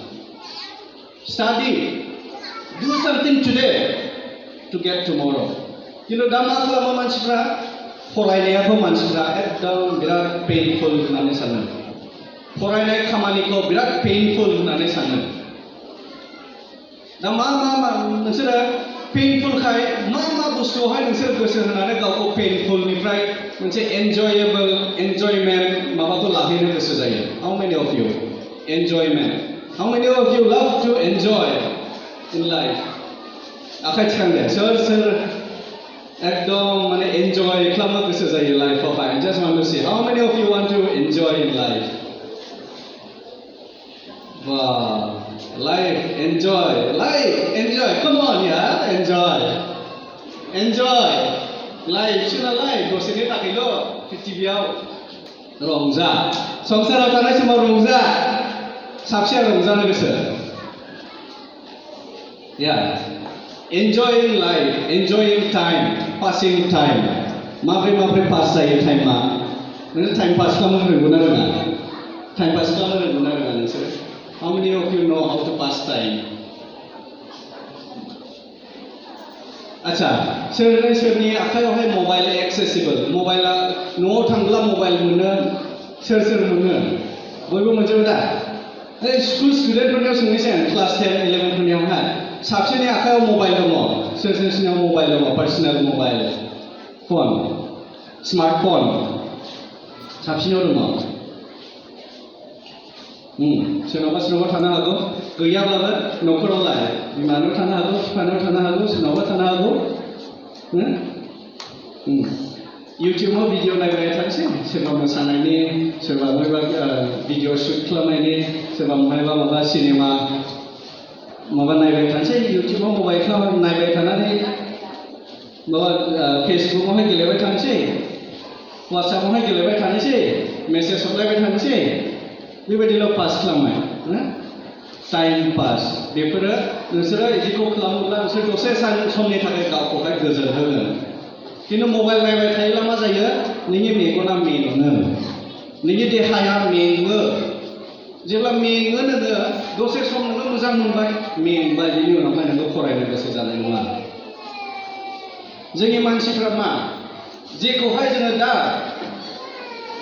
study do something today to get tomorrow खिन्थु दा मा खालामो मानसिफ्रा फरायनायाथ' मानसिफ्रा एकदम बिराद पेइनफुल होननानै सानो फरायनाय खामानिखौ बिराद पेइनफुल होननानै सानो दा मा नोंसोरो पेइनफुलखाय मा बुस्थुआवहाय नोंसोर गोसो होनानै गावखौ पेइनफुलनिफ्राय मोनसे एन्जयेबल एन्जयमेन्ट माबाखौ लाहैनो गोसो जायो हाउ मेनि अफ इउ एन्जयमेन्ट हाउ मेनि अफ इउ लाभ टु एन्जय इन लाइफ आखाइ थिखांदे सोर एकदम माने एन्जय खालामनो गोसो जायो लाइफआवहाय just want to say how many of you want to enjoy in life wow life enjoy come on yeah enjoy life suna life दसेनि थाखायल' पृथिबियाव रंजा संसाराव थानाय समाव रंजा साबसेया रंजानो गोसो yeah enjoying life enjoying time passing time माब्रै पास जायो टाइमा नों टाइम पास खालामनो रोंगौना रोङा टाइम पास खालामनो रोंगौना रोङा नोंसोर How many of you know how to pass time? अच्छा सोरनि आखायावहाय मबाइल एक्सेसिबल मबाइला न'आव थांब्ला मबाइल मोनो सोर मोनो बयबो मोनजोबो दा स्कुल स्टुडेन्टफोरनियाव सोंनोसै आं क्लास 10 11 फोरनियावहाय साबसेनि आखायाव मबाइल दङ सोरनियाव मबाइल दङ पार्सनेल मबाइल फन स्मार्टफन साबसेनाव दङ सोरनावबा थानो हागौ गैयाब्लाबो न'खरावलाय बिमानाव थानो हागौ बिफानाव थानो हागौ सोरनावबा थानो हागौ इउटिउबाव भिडिअ नायबाय थानोसै सोरबा मोसानायनि सोरबा बबेबा भिडिअ शुट खालामनायनि सोरबा माबा सिनेमा माबा नायबाय थानोसै इउटिउबाव मबाइल नायबाय थानानै माबा फेसबुकआवहाय गेलेबाय थानोसै वाट्सएपआवहाय गेलेबाय थानोसै मेसेज हरलायबाय थानोसै बेबायदिल' पास खालामनाय टाइम पास बेफोरो नोंसोरो बिदिखौ खालामोब्ला नोंसोर दसे समनि थाखाय गावखौहाय गोजोन होगोन खिन्थु मबाइल नायबाय थायोब्ला मा जायो नोंनि मेगना मेङो नोंनि देहाया मेङो जेब्ला मेङो नोङो दसे सम नोङो मोजां मोनबाय मेंबाय बेनि उनावहाय नोङो फरायनो गोसो जानाय नङा जोंनि मानसिफ्रा मा जेखौहाय जोङो दा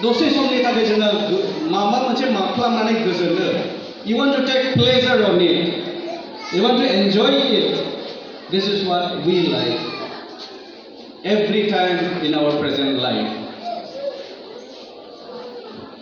दसे समनि थाखाय जोङो माबा मोनसे खालामनानै गोजोनो you want to take pleasure on it you want to enjoy it this is what we like every time in our present life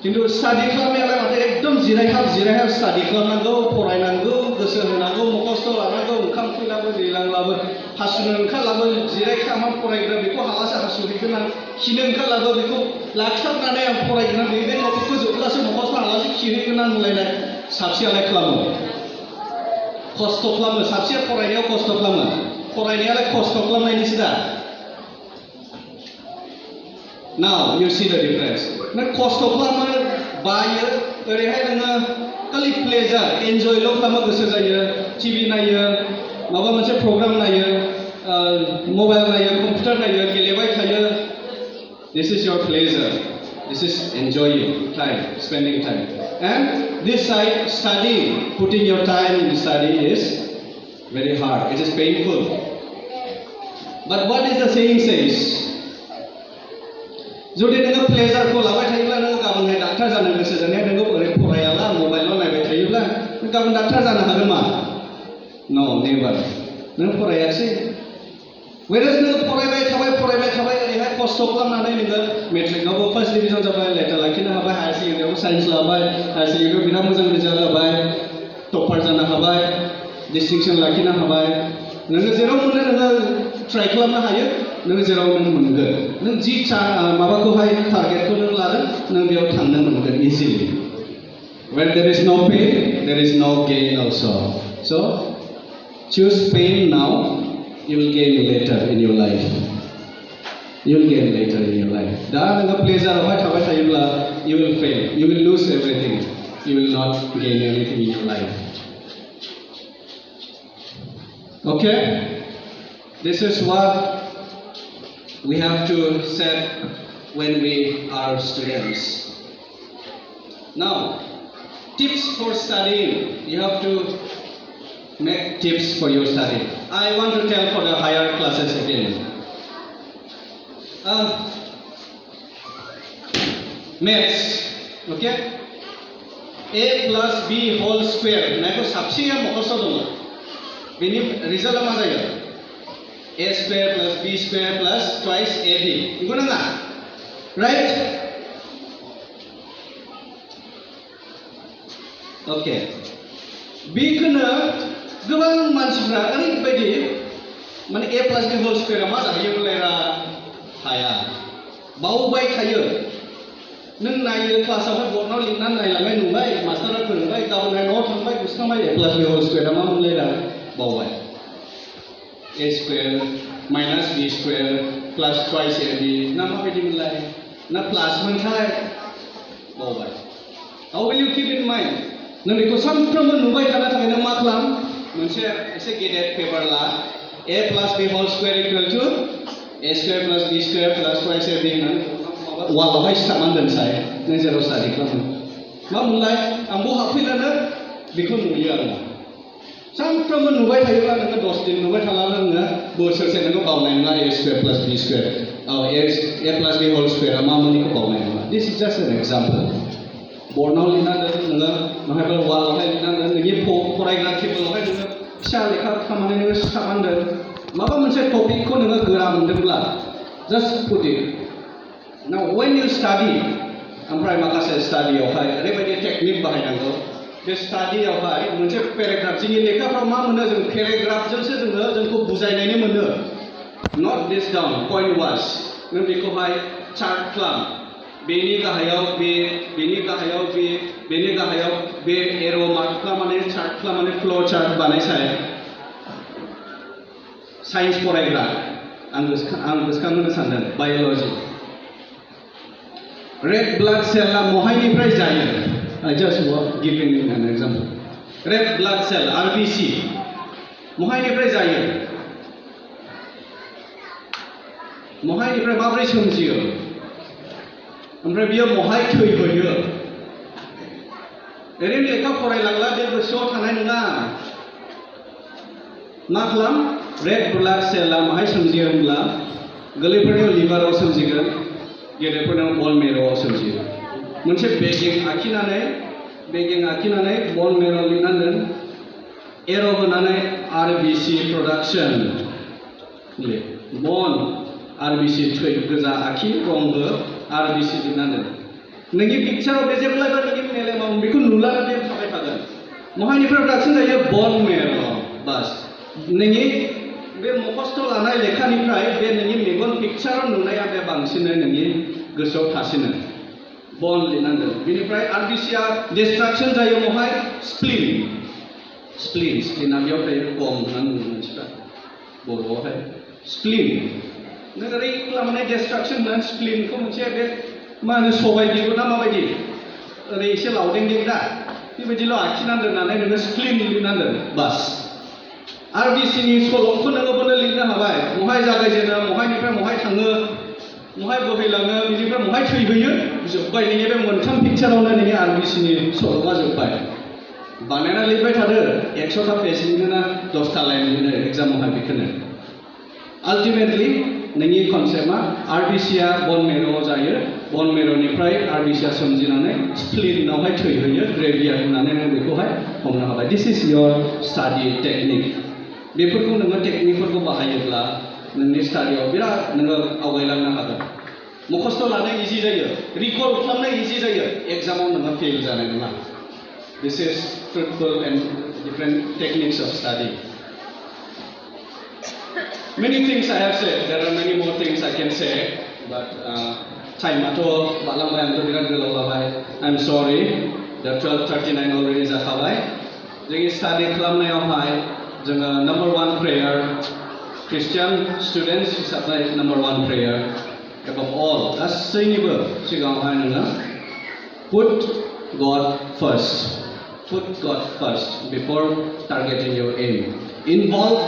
खिन्थु स्टाडि खालामनायालाय माथो एकदम जिरायहाब स्टाडि खालामनांगौ फरायनांगौ गोसो होनांगौ मखस्थ' लानांगौ ओंखाम फैलाबो दैलांब्लाबो हासुनो ओंखारलाबो जिरायखामा फरायग्रा बेखौ हालासे हासुहैगोन आं खिनो ओंखारलाबो बेखौ लाखिथाबनानै आं फरायगोन बे टपिकखौ जोबब्लासो मखस्थ' हालासे खिहैगोन आं होनलायनाय साबसेयालाय खालामो खस्थ' खालामो साबसेया फरायनायाव खस्थ' खालामो फरायनायालाय खस्थ' खालामनायनिसो दा Now you see the difference. नों खस्थ' खालामो बायो ओरैहाय नोङो खालि प्लेजार एन्जयल' खालामनो गोसो जायो टिभि नायो माबा मोनसे प्रग्राम नायो मबाइल नायो कम्पिउटार नायो गेलेबाय थायो This is your pleasure. This is enjoying time, spending time. And this side, studying, putting your time in study is very hard. It is painful. But what is the saying says? जुदि नोङो प्लेजारखौ लाबाय थायोब्ला नोङो गाबोनहाय doctor जानो गोसो जानाया नोङो ओरै फरायाला मबाइलल' नायबाय थायोब्ला नों गाबोन डाक्टार जानो हागोन मा नो नेभार नों फरायासै whereas नोङो फरायबाय थाबाय ओरैहाय खस्थ' खालामनानै नोङो मेट्रिकआवबो फार्स्ट डिभिजन जाबाय लेटार लाखिनो हाबाय हायार सेकेन्डारियावबो साइन्स लाबाय हायार सेकेन्डारियाव बिराद मोजां रिजाल्ट जाबाय टपार जानो हाबाय डिस्टिंक्सन लाखिनो हाबाय नोङो जेराव मोनो नोङो ट्राइ खालामनो हायो नों जेराव नों मोनगोन नों जि माबाखौहाय टारगेटखौ नों लादों नों बेयाव थांनो मोनगोन easily when there is no pain there is no gain also so choose pain now you will gain later in your life you will gain later in your life दा नोङो प्लेजारावहाय थाबाय थायोब्ला you will fail you will lose everything you will not gain anything in your life okay this is what we have to set when we are students. Now, tips for studying. You have to make tips for your study. I want to tell for the higher classes again. Maths, okay? A plus B whole square. Naiko sabsiya mokosod dong. Bini result apa saja? A square plus B square plus twice AB. Itu nggak? Right? Okay. B kena गोबां मानसिफ्रा ओरैबायदि माने A plus B whole square मा जाहैयो बोलायरा हाया बावबाय थायो नों नायो क्लासावहाय बर्डआव लिरनानै नायलांनाय नुबाय मास्टारा फोरोंबाय गाबोनहाय न'आव थांबाय गोसोखांबाय A plus B whole square मा मोनलायरा बावबाय A square minus B square plus twice AB ना माबायदि मोनलाय ना प्लास मोनथाय बावबाय How will you keep in mind नों बेखौ सानफ्रोमबो नुबाय थानो थाखाय नों मा खालाम मोनसे एसे गेदेर पेपार ला A plus B whole square equal to A square plus B square plus twice AB होननानै वालावहाय सिथाबनानै दोनसाय नों जेराव स्टाडि खालामो मा मोनलाय आंबो हाबफैलानो बेखौ नुयो आरो सानफ्रोमबो नुबाय थायोब्ला नोङो 10 दिन नुबाय थालाब्ला नोङो बोसोरसे नोङो बावनाय नङा A square plus B square A plus B whole square मा मोनैखौ बावनाय नङा This is just an example बर्डआव लिरनानै नोङो नङाब्ला वालावहाय लिरनानै नोंनि फरायग्रा टेबोलावहाय नोङो फिसा लेखा खालामनानै नोङो सिथाबनानै दोन माबा मोनसे टपिकखौ नोङो गोरा मोनदोंब्ला just put it Now when you study ओमफ्राय माखासे स्टाडियावहाय ओरैबायदि टेकनिक बाहायनांगौ बे स्टाडियावहाय मोनसे पेराग्राफ जोंनि लेखाफ्राव मा मोनो जों पेराग्राफजोंसो जोंखौ बुजायनायनि mono not this down point was नों बेखौहाय चार्ट खालाम बेनि गाहायाव बेनि गाहायाव बे एरो मार्क खालामनानै चार्ट खालामनानै फ्लो चार्ट बानायसाय साइन्स फरायग्रा आं गोसोखांहोनो सानदों बाय'लजि रेड ब्लाड सेलआ महायनिफ्राय जायो I just giving an example. Red blood cell RBC महायनिफ्राय जायो महायनिफ्राय माबोरै सोमजियो ओमफ्राय बियो महाय थैहोयो ओरैनो लेखा फरायलांला बे गोसोआव थानाय नङा मा खालाम रेड ब्लाड सेलआ माहाय सोमजियो होनब्ला गोरलैफोरनियाव लिभाराव सोमजिगोन गेदेरफोरनियाव बन मेर'आव सोमजियो मोनसे बेगिं आखिनानै बन मेर' लिरनांगोन एर' होनानै आरबिसि प्रडाक्शन बन आरबिसि थै गोजा आखि रंबो आरबिसि लिरनांगोन नोंनि पिक्चाराव बे जेब्लाबो नोंनि मेलेमाव बेखौ नुलानो बे थाबाय थागोन महायनिफ्राय प्रडाक्शन जायो बन मेर' बास नोंनि बे मखस्थ' लानाय लेखानिफ्राय बे नोंनि मेगन पिक्चाराव नुनाया बे बांसिनै नोंनि गोसोआव थासिनो बन लिरनांगोन बिनिफ्राय आरबिसिआ डिस्ट्राक्शन जायो महाय स्प्लिनआ बेयाव थायो गम होननानै बुङो मानसिफ्रा बर'आवहाय स्प्लिन नों ओरै खालामनाय डिस्ट्राक्शन होननानै स्प्लिनखौ मोनसे बे मा होनो सबाय बिगुर ना माबायदि ओरै एसे लावदेंदें दा बेबायदिल' आखिनानै दोननानै नोङो स्प्लिन लिरनांगोन बास आरबिसिनि सल'खौ नोङो बोनो लिरनो हाबाय महाय जागायजेनो महायनिफ्राय महाय थाङो महाय बोहैलाङो बिनिफ्राय महाय थैहोयो जोब्बाय नोंनि बे मोनथाम पिक्चारावनो नोंनि आरबिसिनि सल'आ जोब्बाय बानायना लिरबाय थादो 100टा पेज लिरनो 10टा लाइन लिरनो एग्जामावहाय बेखौनो आल्टिमेटलि नोंनि कनसेप्टआ आरबिसिआ बन मेर'आव जायो बन मेर'निफ्राय आरबिसिआ सोमजिनानै स्प्लिनावहाय थैहोयो ग्रेभियार होननानै नों बेखौहाय हमनो हाबाय this is your study technique बेफोरखौ नोङो टेकनिकफोरखौ बाहायोब्ला नोंनि स्टाडियाव बिराद नोङो आवगायलांनो हागोन मखस्थ' लानाय इजि जायो रिकल खालामनाय इजि जायो एग्जामाव नोङो फेल जानाय नङा this is fruitful end different techniques of study Many things I have said. There are many more things I can say, but time ato balangbay anto birat golau labai. I'm sorry. The 12:39 already जाखाबाय. जोंनि study खालामनायावहाय जोङो number 1 prayer Christian students हिसाबै number 1 prayer above all गासैनिबो सिगाङावहाय नोङो put God first before targeting your aim. Involve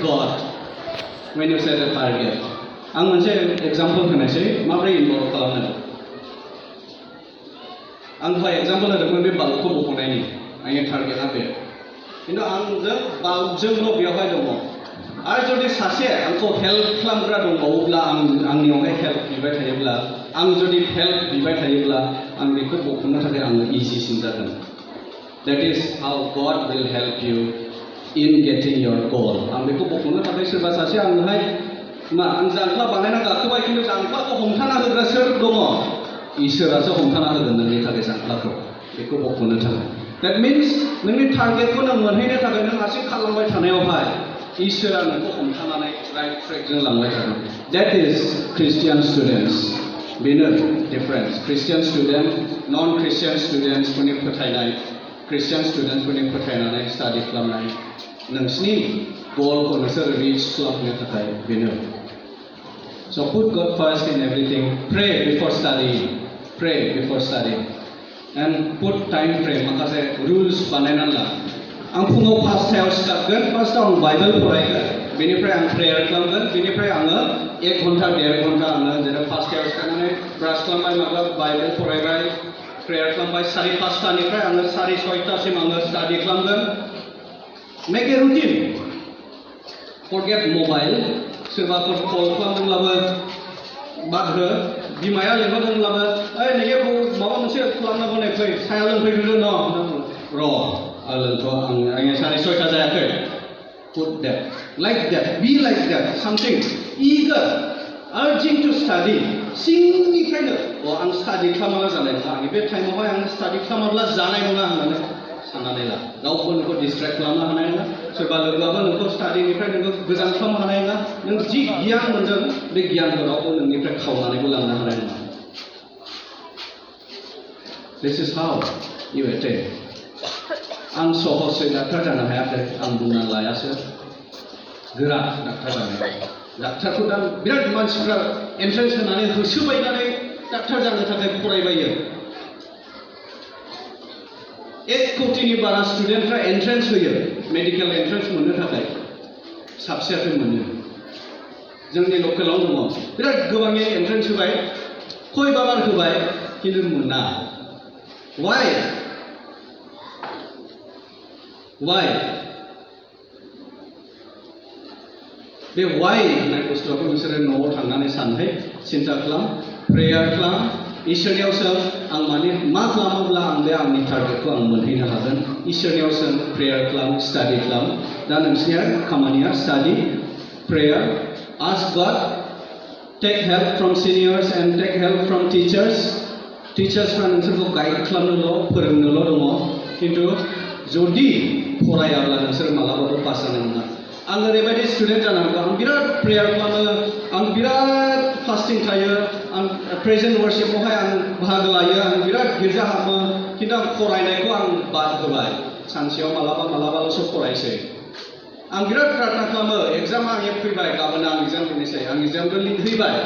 God when you set a target. आं मोनसे example होनोसै माबोरै इनभल्भ खालामनांगौ आं दहाय एग्जाम्पल होदोंमोन बे बाल्बखौ बख'नायनि आंनि टार्गेटआ बे खिन्थु आंजों बाल्बजोंल' बेवहाय दङ आरो जुदि सासे आंखौ हेल्प खालामग्रा दंबावोब्ला आंनियावहाय हेल्प बिबाय थायोब्ला आं जुदि हेल्प बिबाय थायोब्ला आं बेखौ बख'नो थाखाय आङो इजिसिन जागोन That is how God will help you in getting your goal. आं बेखौ बख'नो थाखाय सोरबा सासे आंनोहाय आं जांख्ला बानायना गाखोबाय खिन्थु जांख्लाखौ हमथाना होग्रा सोर दङ इसोरासो हमथाना होगोन नोंनि थाखाय जांख्लाखौ बेखौ बख'नो थाखाय That means नोंनि टार्गेटखौ नों मोनहैनो थाखाय नों हारसिं खालामबाय थानायावहाय इसोरा नोंखौ हमथानानै राइट ट्रेकजों लांबाय थागोन That is Christian students. बेनो difference Christian student, non-Christian students फोरनि फोथायनाय Christian students फोरनि फोथायनानै स्टाडि खालामनाय नोंसिनि गलखौ नोंसोर रिच खालामनो थाखाय बेनो So put God first in everything. Pray before studying. And put time frame माखासे rules बानायनानै ला आं फुङाव 5टायाव सिखारगोन फार्स्टआव आं बाइबेल फरायगोन बेनिफ्राय आं प्रेयार खालामगोन बेनिफ्राय आङो 1 घन्टा 1.5 घन्टा आङो जेरै 5टायाव सिखारनानै ब्रास खालामबाय माबा बाइबेल फरायबाय प्रेयार खालामबाय 5:30निफ्राय आङो 6:30सिम आङो स्टाडि खालामगोन Make a routine. Forget mobile. सोरबाफोर कल खालामदोंब्लाबो बाद हो बिमाया लेंहरदोंब्लाबो ओइ नोङो माबा मोनसे खालामनांगौ नै फै साया लोंफैग्रोदो न' र' आंनि 6:30 जायाखै Put that. Like that. Be like that. Something eager, urging to study. सिंनिफ्रायनो आं स्टाडि खालामाब्ला जानाय नङा आंनि बे टाइमावहाय आं स्टाडि खालामाब्ला जानाय नङा होननानै साननानै ला रावबो नोंखौ डिस्ट्रेक्ट खालामनो हानाय नङा सोरबा लोगोआबो नोंखौ स्टाडिनिफ्राय नोंखौ गोजान खालामनो हानाय नङा नों जि गियान मोनदों बे गियानखौ रावबो नोंनिफ्राय खावनानैबो लांनो हानाय नङा This is how you attain. आं सहसै डाक्टार जानो हायाखै आं बुंना लायासो गोरा डाक्टार जानाय डाक्टारखौ दा बिराद मानसिफ्रा एन्ट्रेन्स होनानै होसोबायनानै डाक्टार जानो थाखाय फरायबायो 1 कोटिनि बारा स्टुडेन्टफ्रा एन्ट्रेन्स होयो मेडिकेल एन्ट्रेन्स मोननो थाखाय साबसेयाथ' मोनो जोंनि लकेलाव दङ बिराद गोबाङै एन्ट्रेन्स होबाय खयबा बार होबाय खिन्थु मोना why बे why होननाय बुस्थुखौ नोंसोरो न'आव थांनानै सानहै सिन्था खालाम प्रेयार खालाम इसोरनियाव सों आं माने मा खालामोब्ला आं बे आंनि टारगेटखौ आं मोनहैनो हागोन इसोरनियाव सों प्रेयार खालाम स्टाडि खालाम दा नोंसिनिया खामानिया study prayer ask God take help from seniors and take help from टिचार्सफ्रा नोंसोरखौ गाइड खालामनोल' फोरोंनोल' दङ खिन्थु जुदि फरायाब्ला नोंसोर मालाबाबो पास जानाय नङा आं ओरैबायदि स्टुडेन्ट जानांगौ आं बिराद प्रेयार खालामो आं बिराद फास्टिं थायो आं प्रेजेन्ट वर्शिपआवहाय आं बाहागो लायो आं बिराद गिर्जा हाबो खिन्थु आं फरायनायखौ आं बाद होबाय सानसेयाव मालाबाल'सो फरायसै आं बिराद प्रार्थना खालामो एग्जाम आंनिया फैबाय गाबोन आं एग्जाम लिरनोसै आं एग्जामखौ लिरहैबाय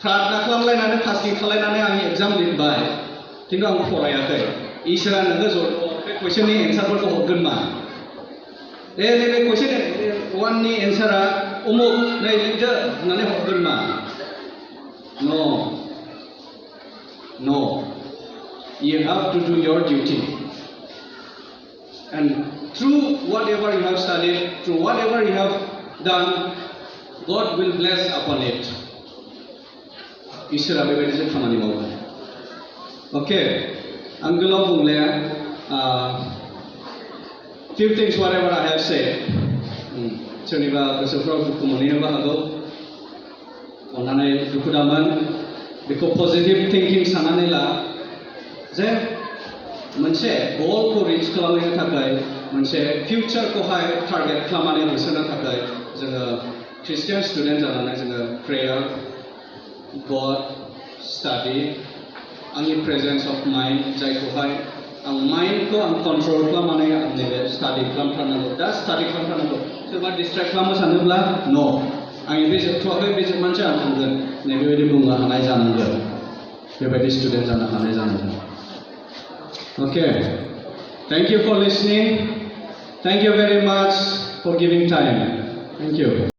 प्रार्थना खालामलायनानै फास्टिं खालामनानै आं एग्जाम लिरबाय खिन्थु आं फरायाखै इसोरा नोङो बे कुइसननि एन्सारफोरखौ हरगोन मा नैबे कुइसन 1नि एन्सारा उमुक नै लिरदो होननानै हरगोन मा No. You have to do your duty. And through whatever you have studied, through whatever you have done, God will bless upon it. Ishara bebaidि खामानि मावगोन. Okay. आं गोलाव बुंलाया few things whatever I have said. सोरनिबा गोसोफ्राव दुखु मोनहैनोबो हागौ. अन्नानै दुखु दामोन. बेखौ पजिटिभ थिंकिं साननानै ला जे मोनसे गलखौ रिच खालामनो थाखाय मोनसे फिउचारखौहाय टारगेट खालामनानै होसोनो थाखाय जोङो ख्रिस्टियान स्टुडेन्ट जानानै जोङो प्रेयार गड स्टाडि आंनि प्रेजेन्स अफ माइन्ड जायखौहाय आं माइन्डखौ आं कन्ट्रल खालामनानै आं नैबे स्टाडि खालामथारनांगौ दा स्टाडि खालामथारनांगौ सोरबा डिस्ट्रेक्ट खालामनो सानोब्ला न' आंनि बे जोबथ'वाखै बे जोबनानैसो आं थांगोन नैबेबायदि बुंनो हानाय जानांगोन बेबायदि स्टुडेन्ट जानो हानाय जानांगोन Okay, thank you for listening. Thank you very much for giving time. Thank you.